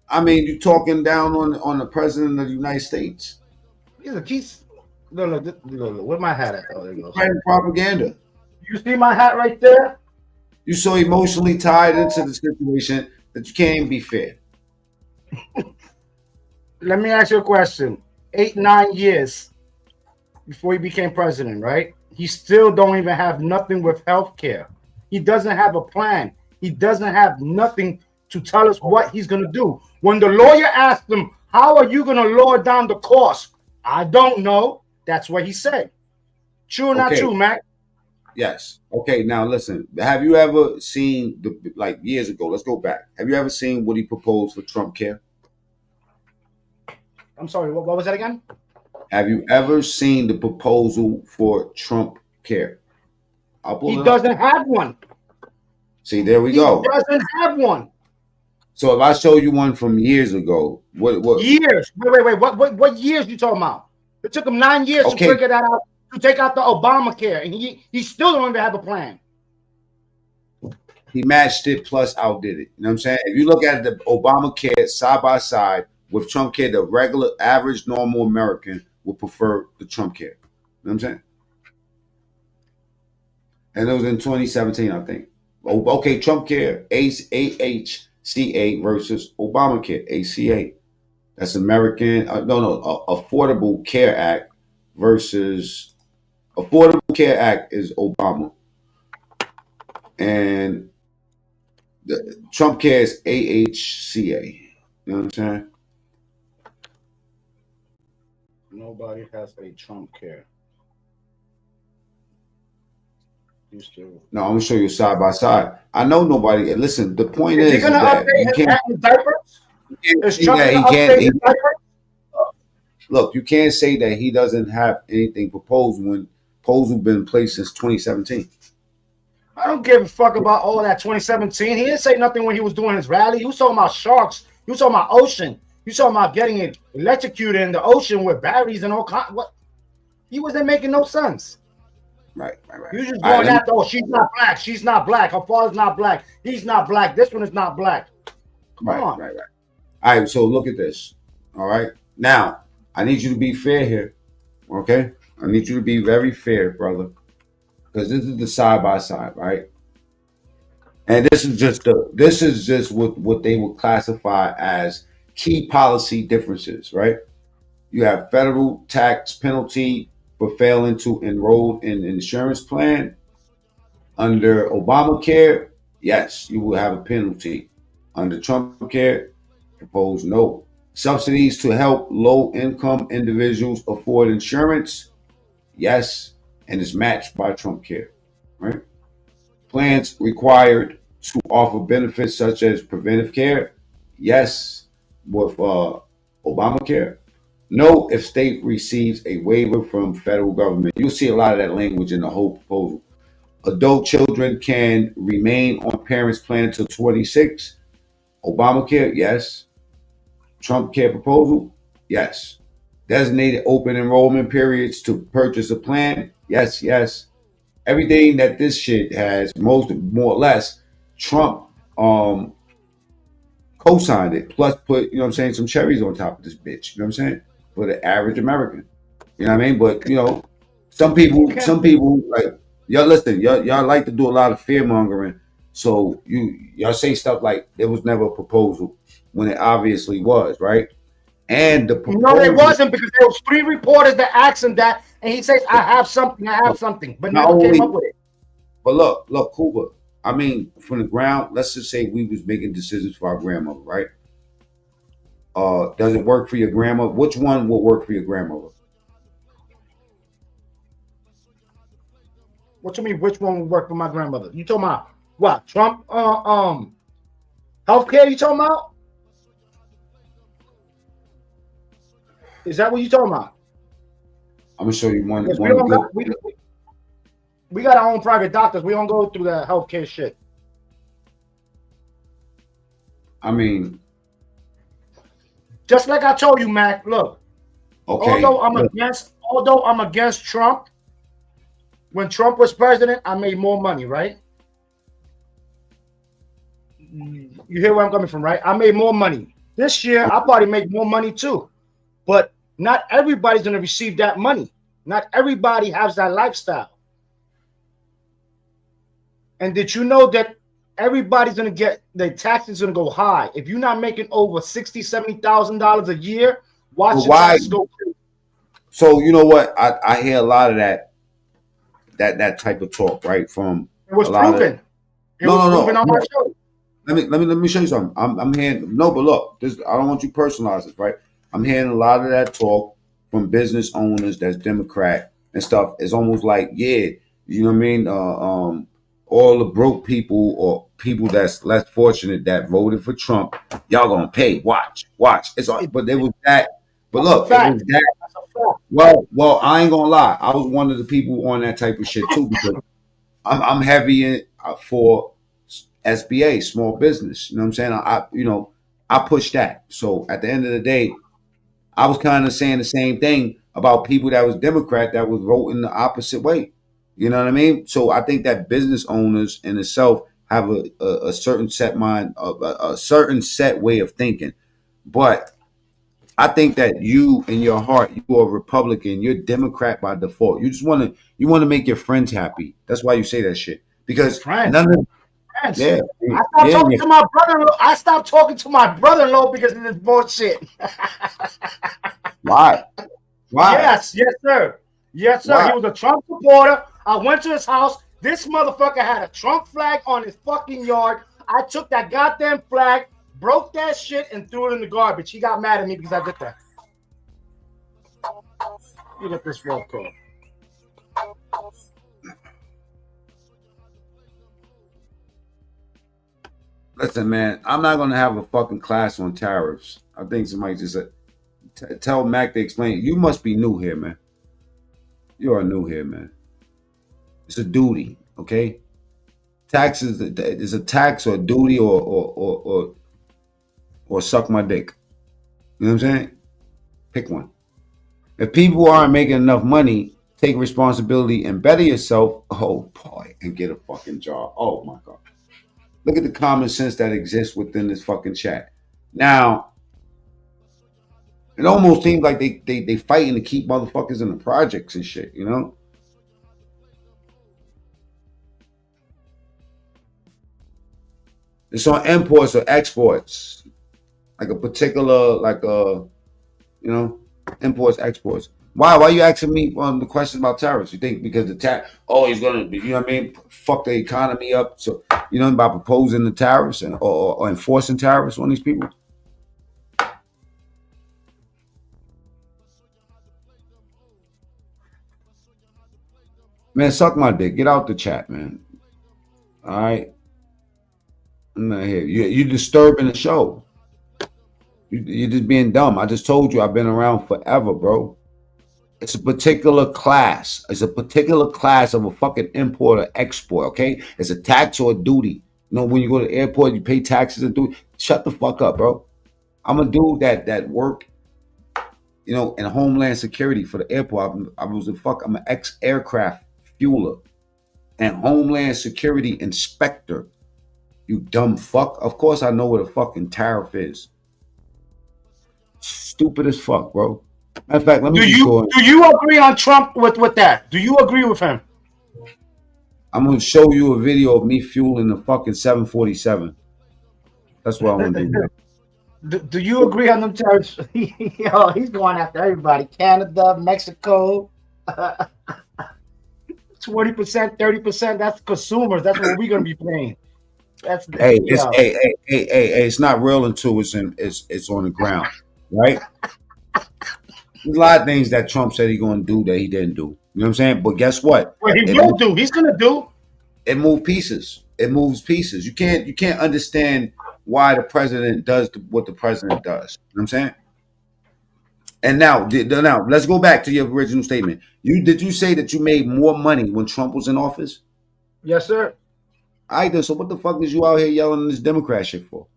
I mean, you're talking down on the president of the United States. Look, where my hat at? Oh, there you go. Propaganda. You see my hat right there? You're so emotionally tied into the situation that you can't even be fair. Let me ask you a question. 8-9 years before he became president, right? He still don't even have nothing with health care. He doesn't have a plan. He doesn't have nothing to tell us what he's going to do. When the lawyer asked him, how are you going to lower down the cost? I don't know. That's what he said. True or not true, Mac? Yes. Okay, now listen. Have you ever seen, years ago, let's go back. Have you ever seen what he proposed for Trump Care? I'm sorry, what was that again? Have you ever seen the proposal for Trump Care? He doesn't have one. See, there we go. He doesn't have one. So if I show you one from years ago, what years? Wait. What years you talking about? It took him 9 years to figure that out, to take out the Obamacare, and he still don't even have a plan. He matched it plus outdid it. You know what I'm saying? If you look at the Obamacare side by side with Trump Care, the regular, average, normal American would prefer the Trump Care. You know what I'm saying? And it was in 2017, I think. Okay, Trump Care, AHCA versus Obamacare, ACA. That's American, Affordable Care Act versus Affordable Care Act is Obama, and the Trump Care is AHCA. You know what I'm saying? Nobody has a Trump care. Used to. No, I'm gonna show you side by side. I know nobody. Listen, the point Is he is gonna that update you his can't. diapers? Is Trump Yeah, gonna he can't. update his diapers? Look, you can't say that he doesn't have anything proposed when proposal been in place since 2017. I don't give a fuck about all that 2017. He didn't say nothing when he was doing his rally. He was talking about sharks. He was talking about ocean. He was talking about getting it electrocuted in the ocean with batteries and all kind. What? He wasn't making no sense. Right. He was just going after, oh, she's not black. She's not black. Her father's not black. He's not black. This one is not black. Come on. Right. All right, so look at this. All right. Now, I need you to be fair here. Okay? I need you to be very fair, brother. Because this is the side by side, right? And this is just what they would classify as key policy differences, right? You have federal tax penalty for failing to enroll in an insurance plan. Under Obamacare, yes, you will have a penalty. Under Trump Care, proposed no. Subsidies to help low-income individuals afford insurance, yes, and is matched by Trump Care, right? Plans required to offer benefits such as preventive care, yes, with Obamacare. No, if state receives a waiver from federal government. You'll see a lot of that language in the whole proposal. Adult children can remain on parents' plan until 26. Obamacare, yes. Trump Care proposal, yes. Designated open enrollment periods to purchase a plan, yes. Everything that this shit has, more or less, Trump co-signed it, plus put, you know what I'm saying, some cherries on top of this bitch. You know what I'm saying? For the average American. You know what I mean? But some people like y'all listen, y'all like to do a lot of fear mongering. So y'all say stuff like there was never a proposal when it obviously was, right? And the proposal, No, it wasn't, because there was 3 reporters that asked him that, and he says, I have something, but never came up with it. But look, Cuba. I mean, from the ground, let's just say we was making decisions for our grandmother, right? Does it work for your grandma? Which one will work for your grandmother? What you mean, which one would work for my grandmother? You talking about what? Trump healthcare you talking about? Is that what you talking about? I'm gonna show you one. We got our own private doctors. We don't go through the healthcare shit. I mean, just like I told you, Mac. Look, okay. Although I'm against Trump, when Trump was president, I made more money, right? You hear where I'm coming from, right? I made more money. This year, I'll probably make more money too. But not everybody's going to receive that money. Not everybody has that lifestyle. And did you know that everybody's going to get, the taxes going to go high? If you're not making over $60,000, $70,000 a year, watch your taxes go through. So you know what? I hear a lot of that type of talk, right? From it was proven. Proven on my show. Let me show you something. I'm hearing but look, I don't want you to personalize it, right? I'm hearing a lot of that talk from business owners that's Democrat and stuff. It's almost like, yeah, you know what I mean? All the broke people or people that's less fortunate that voted for Trump, y'all gonna pay. Watch. It's all, but there was that. But look, it was that. Well, I ain't gonna lie. I was one of the people on that type of shit too, because I'm heavy in for SBA, small business. You know what I'm saying? I push that. So at the end of the day, I was kind of saying the same thing about people that was Democrat that was voting the opposite way. You know what I mean? So I think that business owners in itself have a certain set mind, a certain set way of thinking. But I think that you, in your heart, you are a Republican. You're Democrat by default. You want to make your friends happy. That's why you say that shit. Because friends. Yeah. I stopped talking to my brother-in-law. I stopped talking to my brother-in-law because of this bullshit. Why? Yes, sir. Yes, sir. Why? He was a Trump supporter. I went to his house. This motherfucker had a Trump flag on his fucking yard. I took that goddamn flag, broke that shit, and threw it in the garbage. He got mad at me because I did that. Look at this roll call. Listen, man, I'm not gonna have a fucking class on tariffs. I think somebody just tell Mac to explain. You must be new here, man. You are new here, man. It's a duty, okay? Taxes is a tax or a duty or suck my dick. You know what I'm saying? Pick one. If people aren't making enough money, take responsibility and better yourself. Oh boy, and get a fucking job. Oh my God. Look at the common sense that exists within this fucking chat. Now, it almost seems like they fighting to keep motherfuckers in the projects and shit, you know? It's on imports or exports. Like a particular, imports, exports. Why you asking me the questions about tariffs? You think because the tax, he's gonna be, you know what I mean, fuck the economy up. So you know about proposing the tariffs and or enforcing tariffs on these people? Man, suck my dick. Get out the chat, man. All right. I'm not here. You're disturbing the show. You're just being dumb. I just told you I've been around forever, bro. It's a particular class. It's a particular class of a fucking import or export, okay? It's a tax or a duty. You know, when you go to the airport, you pay taxes and duty. Shut the fuck up, bro. I'm a dude that work, you know, in Homeland Security for the airport. I'm an ex-aircraft fueler and Homeland Security inspector. You dumb fuck. Of course I know what a fucking tariff is. Stupid as fuck, bro. Matter of fact, let me do you agree on Trump with that? Do you agree with him? I'm gonna show you a video of me fueling the fucking 747. That's what I'm gonna do. Do you agree on them tariffs? Yo, he's going after everybody. Canada, Mexico. 20%, 30%. That's consumers. That's what we're gonna be paying. It's not real until it's on the ground, right? There's a lot of things that Trump said he's going to do that he didn't do. You know what I'm saying? But guess what? Well, he will do. He's going to do. It moves pieces. It moves pieces. You can't understand why the president does what the president does. You know what I'm saying? And now let's go back to your original statement. Did you say that you made more money when Trump was in office? Yes, sir. All right, so what the fuck is you out here yelling this Democrat shit for?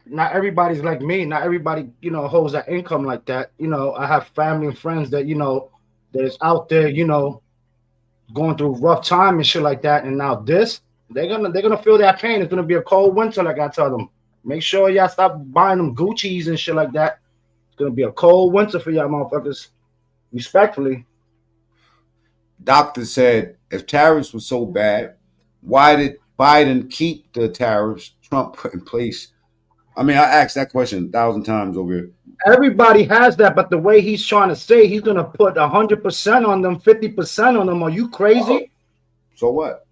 Not everybody's like me. Not everybody, holds that income like that. I have family and friends that, that's out there, going through rough time and shit like that. And now they're gonna feel that pain. It's gonna be a cold winter, like I tell them. Make sure y'all stop buying them Gucci's and shit like that. It's gonna be a cold winter for y'all motherfuckers. Respectfully. Doctor said if tariffs were so bad, why did Biden keep the tariffs Trump put in place? I mean, I asked that question 1,000 times over here. Everybody has that, but the way he's trying to say he's going to put 100% on them, 50% on them. Are you crazy? So what?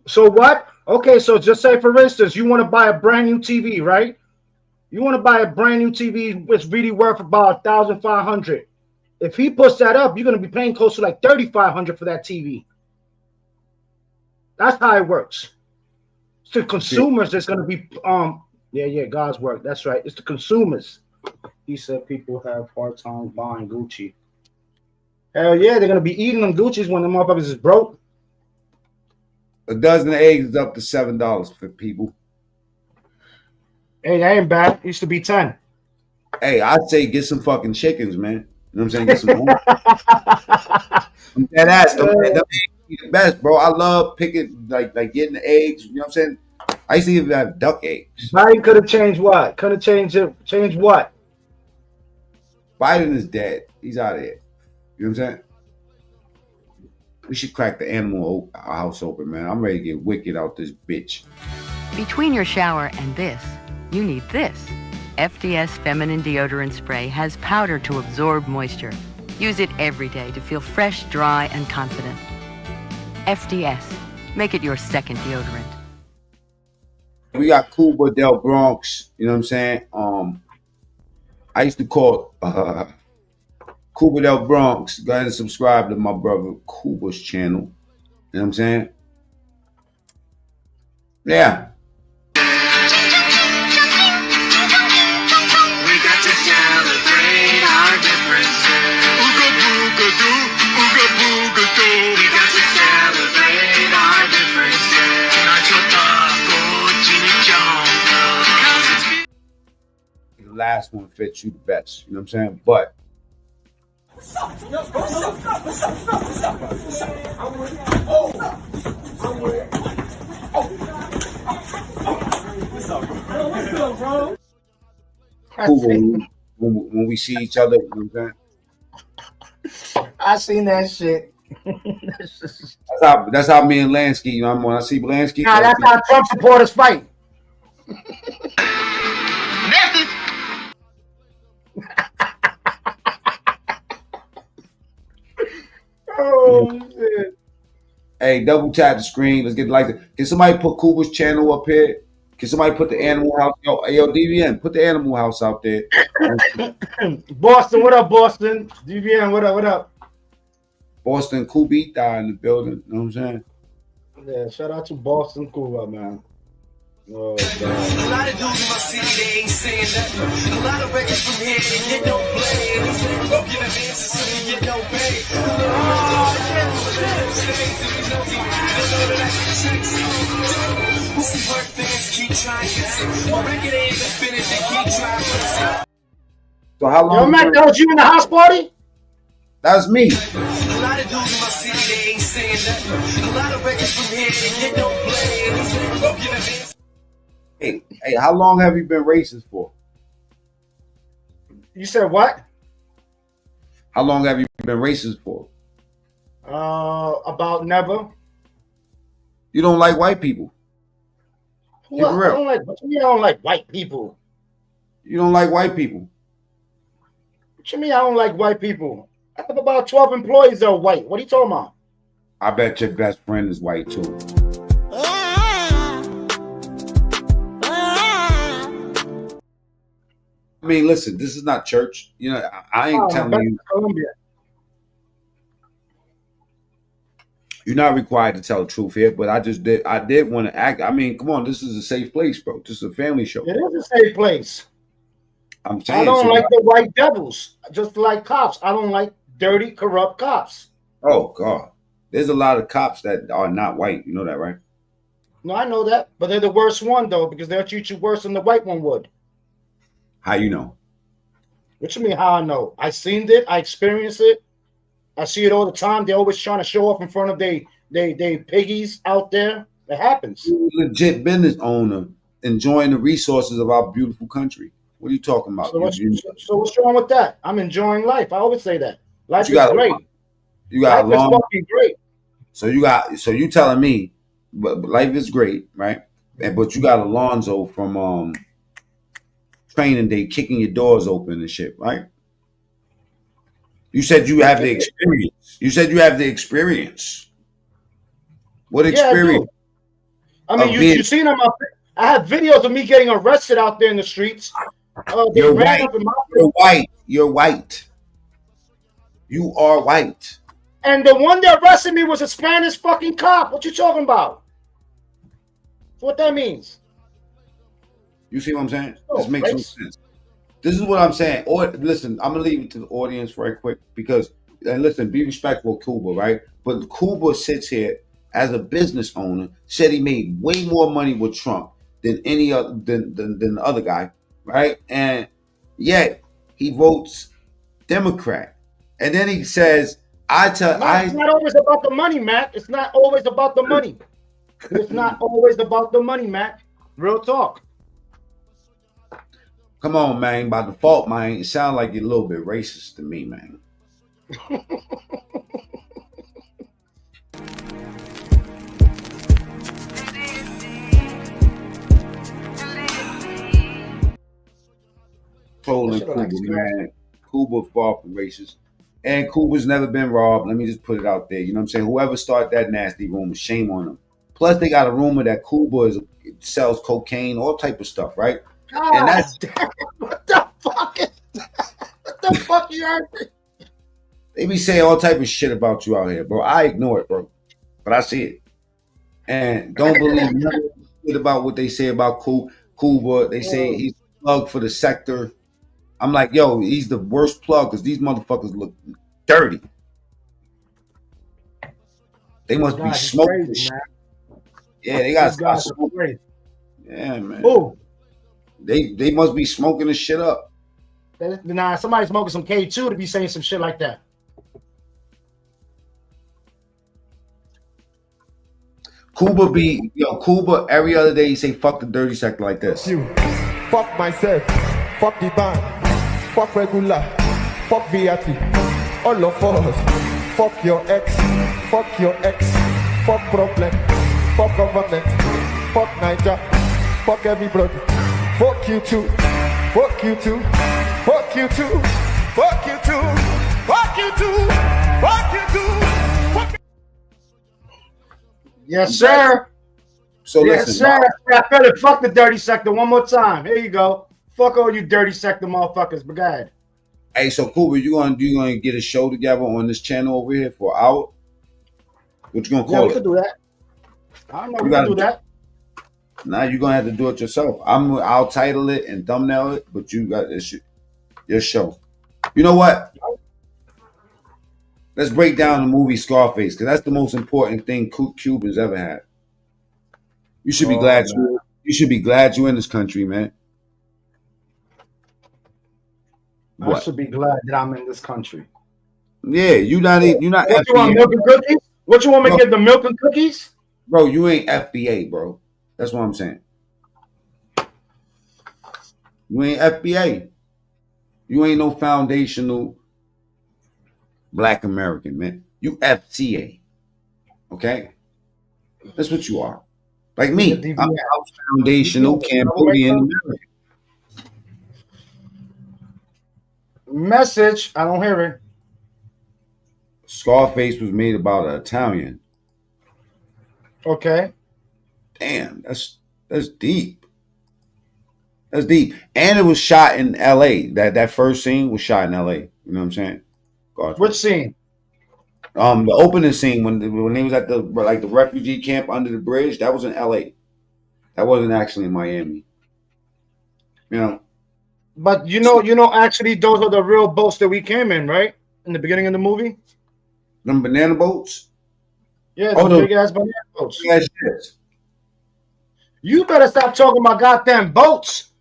So what? Okay, so just say, for instance, you want to buy a brand new TV, right? You want to buy a brand new TV, which really worth about $1,500. If he puts that up, you're going to be paying close to like $3,500 for that TV. That's how it works. To consumers, there's going to be God's work. That's right. It's the consumers. He said people have hard time buying Gucci. Hell yeah, they're going to be eating them Gucci's when the motherfuckers is broke. A dozen of eggs is up to $7 for people. Hey, that ain't bad. It used to be 10. Hey, I'd say get some fucking chickens, man. You know what I'm saying? Get some I'm dead ass. Them eggs be the best, bro. I love picking, like getting the eggs. You know what I'm saying? I used to even have duck eggs. Biden could have changed what? Could have changed it. Changed what? Biden is dead. He's out of here. You know what I'm saying? We should crack the animal house open, man. I'm ready to get wicked out this bitch. Between your shower and this, you need this. FDS Feminine Deodorant Spray has powder to absorb moisture, Use it every day to feel fresh, dry, and confident. FDS. Make it your second deodorant. We got Cuba Del Bronx. You know what I'm saying? I used to call Cuba Del Bronx. Go ahead and subscribe to my brother Cuba's channel. You know what I'm saying? Yeah. We got to celebrate our differences. Ooga booga doo, ooga booga doo. We got to celebrate our differences. The last one fits you the best. You know what I'm saying? But Cuba, when we see each other, you know what I'm saying? I seen that shit. That's how me and Lansky, you know, when I see Lansky. Nah, that's how Trump supporters fight. Oh shit. Hey, double tap the screen. Let's get like it. Can somebody put Cuba's channel up here? Can somebody put the Animal House? Yo, DVN, put the Animal House out there. Boston, what up, Boston? DVN, what up, what up? Boston Cubita in the building. You know what I'm saying? Yeah, shout out to Boston Cuba, man. Oh, a lot of dudes in my city, they ain't saying nothing. A lot of records from here, they get no play. And they say, go get an answer so you get no pay. Pussy work fans keep trying to say, my record ain't even finished, they keep trying to say. So how long? Yo, Mac, that was you in the house party? That's me. A lot of dudes in my city, they ain't saying nothing. A lot of records from here, they get no play. And they say, go get an answer. Hey, how long have you been racist for? You said what? How long have you been racist for? About never. You don't like white people. What? I don't like. What you mean I don't like white people? You don't like white people. What you mean I don't like white people? I have about 12 employees that are white. What are you talking about? I bet your best friend is white too. I mean, listen, this is not church. You know, I ain't telling you. Columbia. You're not required to tell the truth here, but I did want to act. I mean, come on, this is a safe place, bro. This is a family show. It is a safe place. I'm saying. I don't like the white devils, just like cops. I don't like dirty, corrupt cops. Oh, God. There's a lot of cops that are not white. You know that, right? No, I know that. But they're the worst one, though, because they'll treat you worse than the white one would. How you know? What you mean, how I know? I seen it. I experienced it. I see it all the time. They're always trying to show off in front of they piggies out there. It happens. You're a legit business owner enjoying the resources of our beautiful country. What are you talking about? So what's wrong with that? I'm enjoying life. I always say that. Life is great. You got life is fucking great. So you telling me, but life is great, right? But you got Alonzo from training day kicking your doors open and shit, right? You said you have the experience. What experience? Yeah, I mean, you've seen them. I have videos of me getting arrested out there in the streets. You're white. You're white. You're white. You are white. And the one that arrested me was a Spanish fucking cop. What you talking about? What that means? You see what I'm saying? This makes no sense. This is what I'm saying. Or listen, I'm gonna leave it to the audience right quick because, and listen, be respectful of Cuba, right? But Cuba sits here as a business owner, said he made way more money with Trump than any other than the other guy, right? And yet he votes Democrat, and then he says, "It's not always about the money, Matt. It's not always about the money. It's not always about the money, Matt. Real talk." Come on, man. By default, man, it sounds like you're a little bit racist to me, man. Trolling Cuba, man. Cuba far from racist. And Cuba's never been robbed. Let me just put it out there. You know what I'm saying? Whoever started that nasty rumor, shame on them. Plus, they got a rumor that Cuba sells cocaine, all type of stuff, right? God And that's damn, what the fuck is that? What the fuck you heard? they be saying all type of shit about you out here, bro. I ignore it, bro, but I see it. And don't believe nothing about what they say about Cuba. They say he's a plug for the sector. I'm like, yo, he's the worst plug because these motherfuckers look dirty. They must be God, he's smoking crazy, shit. man. Yeah, they got These guys to are smoke. crazy. Yeah, man. Who? They must be smoking the shit up. Nah, somebody's smoking some K2 to be saying some shit like that. Cuba every other day he say fuck the dirty sector like this. Fuck myself, fuck the band, fuck regular, fuck VAT, all of us, fuck your ex, fuck problem, fuck government, fuck Niger, fuck everybody, fuck you too, fuck you too, fuck you too, fuck you too, fuck you too, fuck you too, fuck you. Yes, sir. So yes, listen, sir. I feel it. Fuck the dirty sector one more time. Here you go. Fuck all you dirty sector motherfuckers. But go ahead. Hey, so Cuba, you gonna get a show together on this channel over here for an hour? What you gonna Yeah, call we it? could do that. I don't know. You We can gotta do that. Now you're gonna have to do it yourself. I'll title it and thumbnail it, but you got this your show. You know what? Let's break down the movie Scarface because that's the most important thing Cubans ever had. You should be glad you should be glad you're in this country, man. I should be glad that I'm in this country. Yeah, you're not. What you want, milk and cookies? What you want me to get, the milk and cookies? Bro, you ain't FBA, bro. That's what I'm saying. You ain't FBA. You ain't no foundational Black American, man. You FCA. Okay? That's what you are. Like me. I'm foundational Cambodian American. Message. I don't hear it. Scarface was made about an Italian. Okay. Damn, that's deep. That's deep. And it was shot in LA. That first scene was shot in LA. You know what I'm saying? Which scene? The opening scene when they was at the refugee camp under the bridge, that was in LA. That wasn't actually in Miami. You know. But you know, actually those are the real boats that we came in, right? In the beginning of the movie? Them banana boats? Yeah, the big ass banana boats. Yeah, shit. You better stop talking about goddamn boats.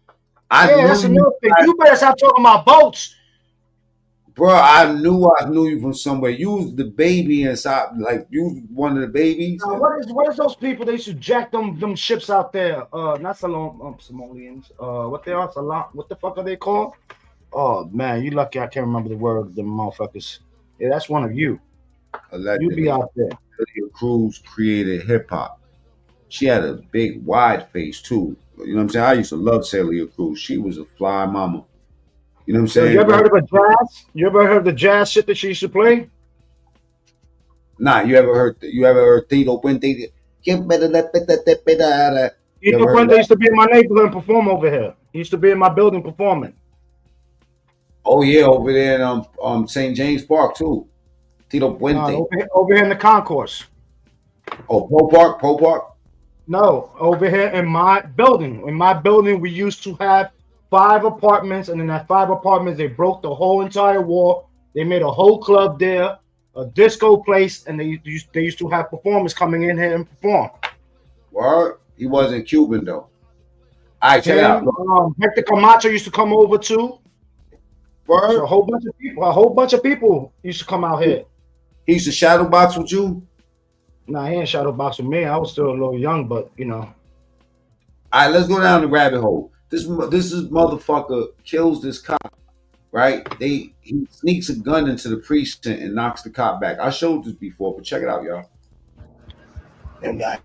That's another thing. You better stop talking about boats. Bro, I knew you from somewhere. You was the baby inside, like you was one of the babies. What is those people? They should jack them ships out there. Not Somalians. What they are? What the fuck are they called? Oh man, you lucky I can't remember the word of them motherfuckers. Yeah, that's one of you. Allegedly, you be out there. Celia Cruz created hip hop. She had a big wide face too. You know what I'm saying? I used to love Celia Cruz. She was a fly mama. You know what I'm saying? You ever heard of a jazz? You ever heard of the jazz shit that she used to play? Nah, you ever heard Tito Puente? Tito Puente used to be in my neighborhood and perform over here. He used to be in my building performing. Oh yeah, over there in St. James Park too. Tito Puente. Over here in the concourse. Oh, Pro Park? No, over here in my building. In my building, we used to have 5 apartments, and in that 5 apartments, they broke the whole entire wall. They made a whole club there, a disco place, and they used to have performers coming in here and perform. Word? He wasn't Cuban though. All right, check it out. Hector Camacho used to come over too. Word? So a whole bunch of people used to come out here. He used to shadow box with you? Nah, he ain't shadow box with me. I was still a little young, but you know. All right, let's go down the rabbit hole. This is motherfucker kills this cop, right? He sneaks a gun into the precinct and knocks the cop back. I showed this before, but check it out, y'all. And I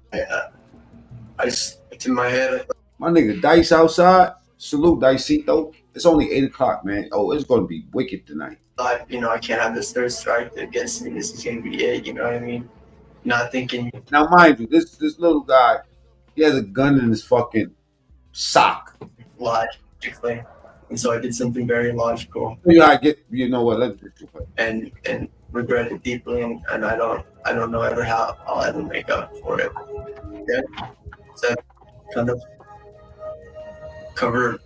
it's in my head. My nigga Dice outside. Salute, Dicito. It's only 8 o'clock, man. Oh, it's gonna be wicked tonight. thought, I can't have this third strike against me. This is going to be it. You know what I mean? Not thinking. Now, mind you, this little guy, he has a gun in his fucking sock. Logically. And so I did something very logical. Yeah, I get. You know what? Let's just and regret it deeply, and I don't know ever how I'll ever make up for it. Yeah. So kind of cover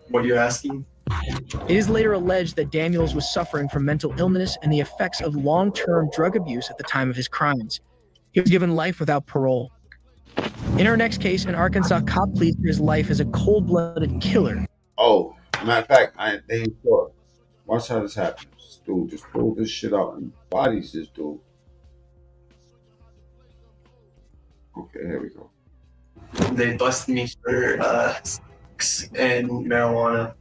what you're asking. It is later alleged that Daniels was suffering from mental illness and the effects of long-term drug abuse at the time of his crimes. He was given life without parole. In our next case, an Arkansas cop pleads for his life as a cold-blooded killer. Oh, matter of fact, they ain't sure. Watch how this happens. This dude just pulled this shit out and bodies this dude. Okay, here we go. They busted me for and marijuana,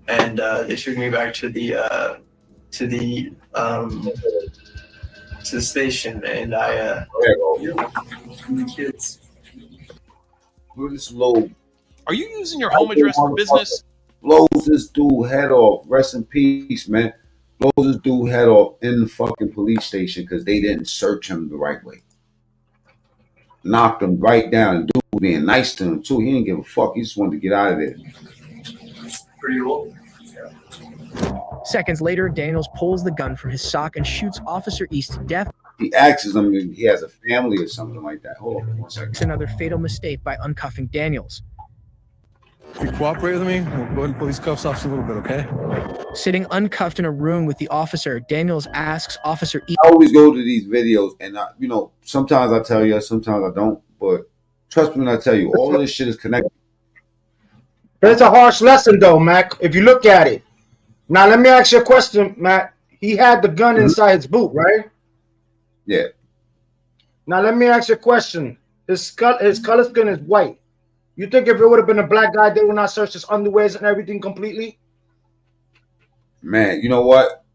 and they took me back to the station, and I kids. Look at this low. Are you using your home address for business? Blows this dude head off. Rest in peace, man. Blows this dude head off in the fucking police station because they didn't search him the right way. Knocked him right down. And dude being nice to him too. He didn't give a fuck. He just wanted to get out of there. Pretty old. Seconds later, Daniels pulls the gun from his sock and shoots Officer East to death. He asks him if he has a family or something like that. Hold on 1 second. It's another fatal mistake by uncuffing Daniels. If you cooperate with me, we'll go ahead and pull these cuffs off a little bit, okay? Sitting uncuffed in a room with the officer, Daniels asks Officer East. I always go to these videos and, sometimes I tell you, sometimes I don't. But trust me when I tell you, all of this shit is connected. But it's a harsh lesson, though, Mac, if you look at it. Now, let me ask you a question, Matt. He had the gun inside his boot, right? Yeah. Now, let me ask you a question. His color skin is white. You think if it would have been a black guy, they would not search his underwears and everything completely? Man, you know what?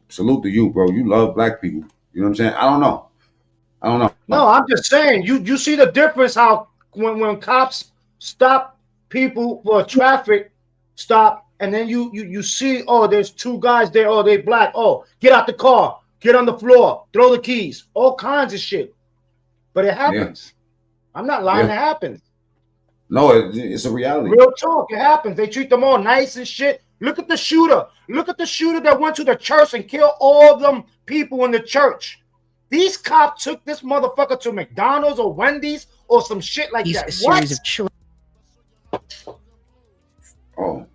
Salute to you, bro. You love black people. You know what I'm saying? I don't know. No, I'm just saying. You see the difference how when cops stop people for a traffic stop, and then you see, oh, there's two guys there, oh, they black. Oh, get out the car, get on the floor, throw the keys, all kinds of shit. But it happens. Yeah. I'm not lying, it happens. No, it's a reality. Real talk, it happens. They treat them all nice and shit. Look at the shooter. Look at the shooter that went to the church and killed all them people in the church. These cops took this motherfucker to McDonald's or Wendy's or some shit like that. A series of chilling. Oh,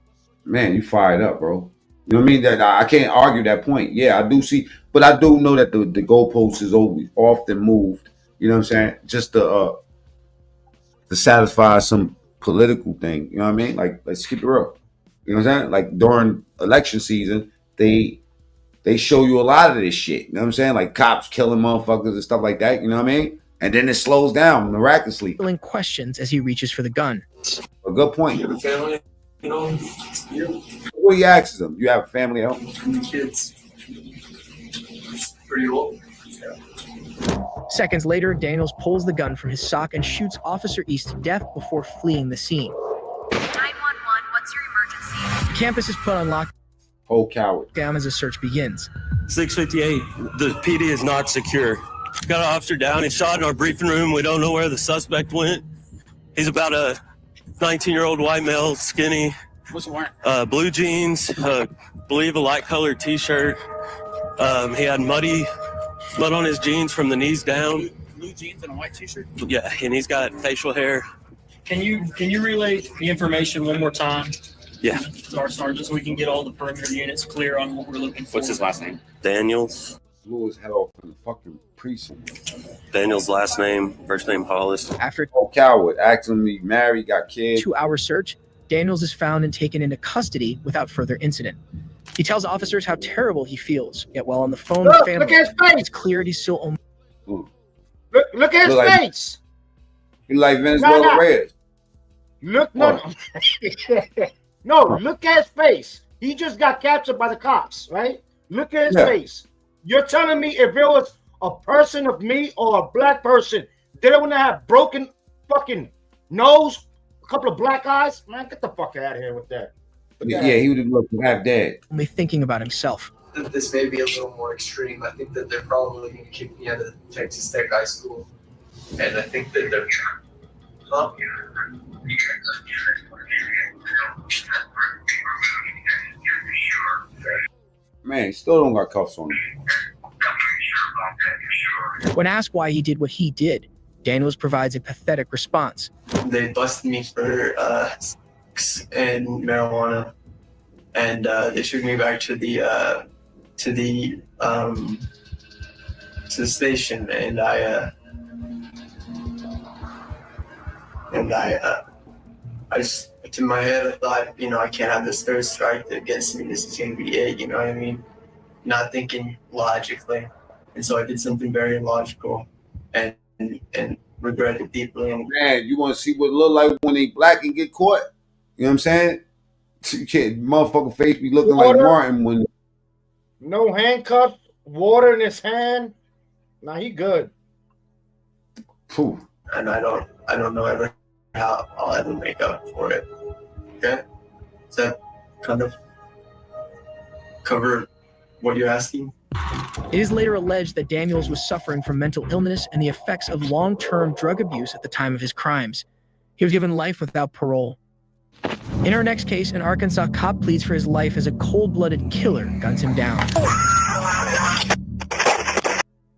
man, you fired up, bro. You know what I mean? That I can't argue that point. Yeah, I do see, but I do know that the goalpost is always often moved. You know what I'm saying? Just to satisfy some political thing. You know what I mean? Like, let's keep it real. You know what I'm saying? Like during election season, they show you a lot of this shit. You know what I'm saying? Like cops killing motherfuckers and stuff like that. You know what I mean? And then it slows down miraculously. Questions as he reaches for the gun. A good point. You have a family? What he asks them? You have a family at home? Kids. Pretty old. Seconds later, Daniels pulls the gun from his sock and shoots Officer East to death before fleeing the scene. 911, what's your emergency? Campus is put on lockdown. Oh, coward. Down as the search begins. 658, the PD is not secure. Got an officer down. He shot in our briefing room. We don't know where the suspect went. He's about a 19-year-old white male, skinny. What's he wearing? Blue jeans, believe a light-colored T-shirt. He had mud on his jeans from the knees down. Blue jeans and a white T-shirt? Yeah, and he's got facial hair. Can you relay the information one more time? Yeah. To our sergeant so we can get all the perimeter units clear on what we're looking for. What's his last name? Daniels. Blew his head off in the fucking precinct. Daniels' last name, first name Hollis. After coward, asked him to be married, got kids. 2-hour search, Daniels is found and taken into custody without further incident. He tells officers how terrible he feels, yet while on the phone with family, look at his face. It's clear he's still only. Look at his face. He like Venezuela Reyes. Look, no. Look at his face. He just got captured by the cops, right? Look at his face. You're telling me if it was a person of me or a black person, they don't want to have broken fucking nose, a couple of black eyes? Man, get the fuck out of here with that. Yeah, he would have looked half dead. Only thinking about himself. This may be a little more extreme. I think that they're probably going to kick me out of Texas Tech High School, and I think that they're. Huh? Man, he still don't got cuffs on him. When asked why he did what he did, Daniels provides a pathetic response. They busted me for sex and marijuana, and they took me back to the station, and I just, in my head, I thought, I can't have this third strike against me. This is going to be it, you know what I mean? Not thinking logically. And so I did something very illogical and regret it deeply. And man, you want to see what it look like when they black and get caught? You know what I'm saying? You can't, motherfucker face be looking like Martin when. No handcuffs, water in his hand. Nah, he good. Poof. And I don't know ever how I'll ever make up for it. Okay? Does that kind of cover what you're asking? It is later alleged that Daniels was suffering from mental illness and the effects of long-term drug abuse at the time of his crimes. He was given life without parole. In our next case, an Arkansas cop pleads for his life as a cold-blooded killer guns him down.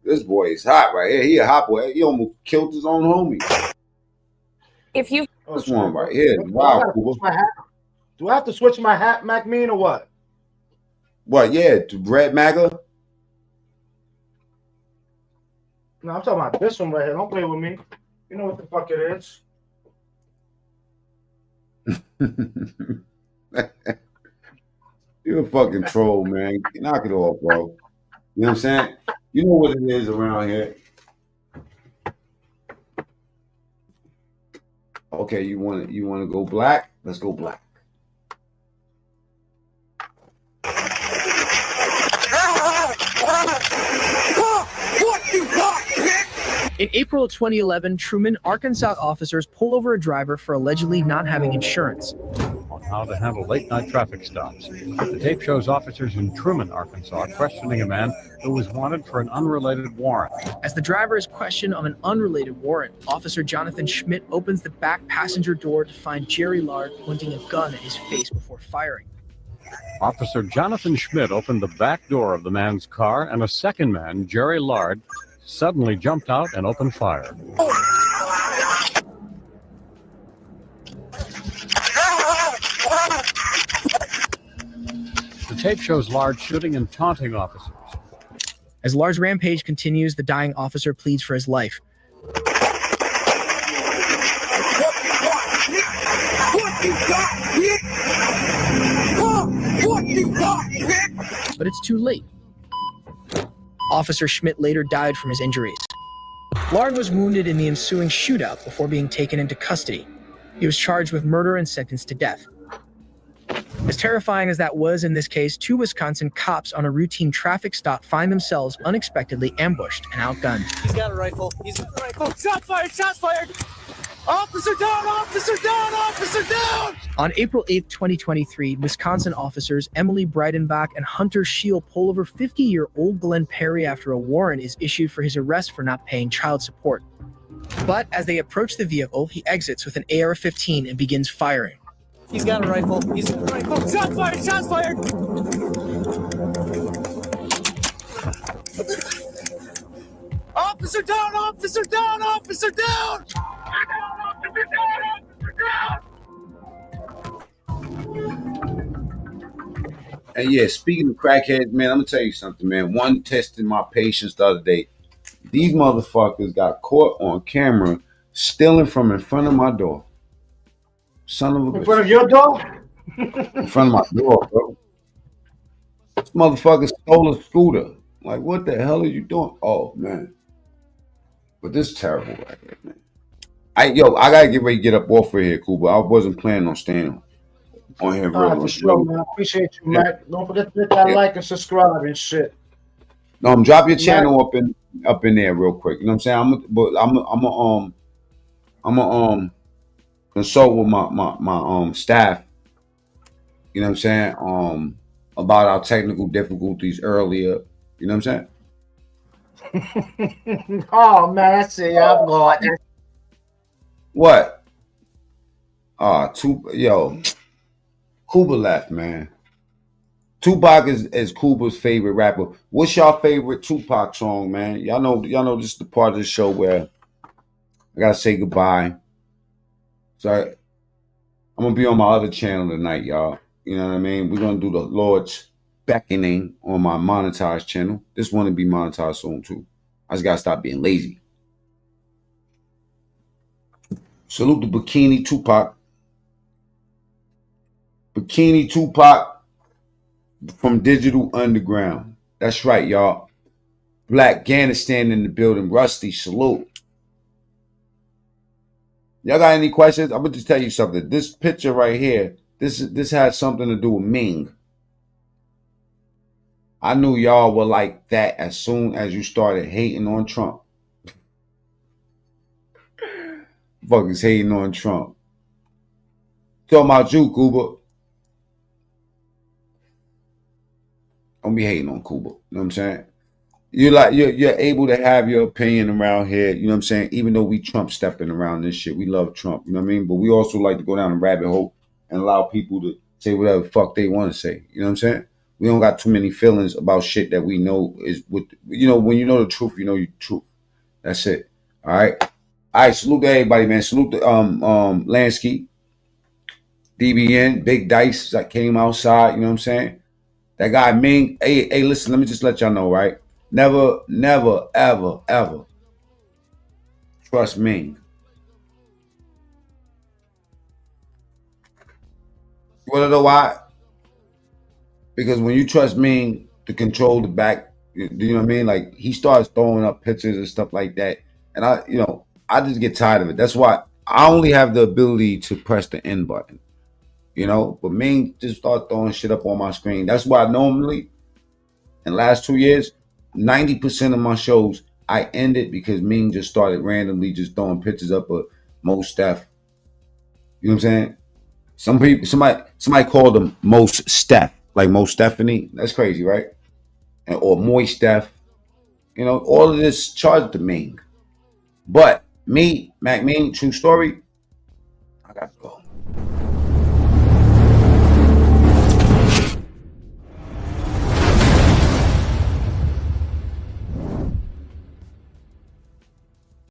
This boy is hot right here. He a hot boy. He almost killed his own homie. If you This one right here. Wow. Do I have to switch my hat, MacMean, or what? What? Yeah, to Red MAGA. No, I'm talking about this one right here. Don't play with me. You know what the fuck it is. You're a fucking troll, man. Knock it off, bro. You know what I'm saying? You know what it is around here. Okay, you want to go black? Let's go black. In April of 2011, Truman, Arkansas officers pull over a driver for allegedly not having insurance. On how to handle late-night traffic stops. The tape shows officers in Truman, Arkansas, questioning a man who was wanted for an unrelated warrant. As the driver is questioned on an unrelated warrant, Officer Jonathan Schmidt opens the back passenger door to find Jerry Lard pointing a gun at his face before firing. Officer Jonathan Schmidt opened the back door of the man's car, and a second man, Jerry Lard, suddenly jumped out and opened fire. The tape shows Lard shooting and taunting officers. As Lard's rampage continues, the dying officer pleads for his life. But it's too late. Officer Schmidt later died from his injuries. Lard was wounded in the ensuing shootout before being taken into custody. He was charged with murder and sentenced to death. As terrifying as that was in this case, two Wisconsin cops on a routine traffic stop find themselves unexpectedly ambushed and outgunned. He's got a rifle. He's got a rifle. Shots fired! Shots fired! Officer down! Officer down! Officer down! On April 8, 2023, Wisconsin officers Emily Breidenbach and Hunter Scheel pull over 50-year-old Glenn Perry after a warrant is issued for his arrest for not paying child support. But as they approach the vehicle, he exits with an AR-15 and begins firing. He's got a rifle. He's got a rifle. Shots fired! Shots fired! Officer down! Officer down! Officer down! And yeah, speaking of crackheads, man, I'm gonna tell you something, man. One testing my patience the other day. These motherfuckers got caught on camera stealing from in front of my door. Son of a bitch. In front of your door? In front of my door, bro. This motherfucker stole a scooter. Like, what the hell are you doing? Oh, man. But this is terrible right here, man. I gotta get ready to get up off of here, cool, but I wasn't planning on staying on here real. For sure, man. I appreciate you, Matt. Don't forget to hit that like and subscribe and shit. No, drop your channel up in there real quick. You know what I'm saying? I'm consult with my staff. You know You know what I'm saying? About our technical difficulties earlier. You know what I'm saying? Oh man, that's it. I'm going. What? Yo, Cuba left, man. Tupac is Cuba's favorite rapper. What's your favorite Tupac song, man? Y'all know this is the part of the show where I gotta say goodbye. So I'm gonna be on my other channel tonight, y'all. You know what I mean? We're gonna do the Lord's Beckoning on my monetized channel. This one to be monetized soon too. I just gotta stop being lazy. Salute the Bikini Tupac. Bikini Tupac from Digital Underground. That's right, y'all. Black Afghanistan in the building. Rusty, salute. Y'all got any questions? I'm gonna just tell you something. This picture right here, this has something to do with Ming. I knew y'all were like that as soon as you started hating on Trump. Fuckers hating on Trump. Talking about you, Cuba. Don't be hating on Cuba. You know what I'm saying? You're able to have your opinion around here. You know what I'm saying? Even though we Trump stepping around this shit, we love Trump. You know what I mean? But we also like to go down a rabbit hole and allow people to say whatever the fuck they want to say. You know what I'm saying? We don't got too many feelings about shit that we know is with. You know, when you know the truth, you know the truth. That's it. All right. All right. Salute to everybody, man. Salute to Lansky, DBN, Big Dice that came outside. You know what I'm saying? That guy Ming. Hey, listen. Let me just let y'all know, right? Never, ever, ever trust Ming. You want to know why? Because when you trust Ming to control the back, you know what I mean? Like, he starts throwing up pictures and stuff like that. And I just get tired of it. That's why I only have the ability to press the end button, you know? But Ming just start throwing shit up on my screen. That's why normally, in the last 2 years, 90% of my shows, I ended because Ming just started randomly just throwing pictures up of Most Steph. You know what I'm saying? Somebody called him Most Steph, like Most Stephanie. That's crazy, right? Or Moist Steph. You know, all of this charged to Ming. But me, Mac Ming, true story, I got to go.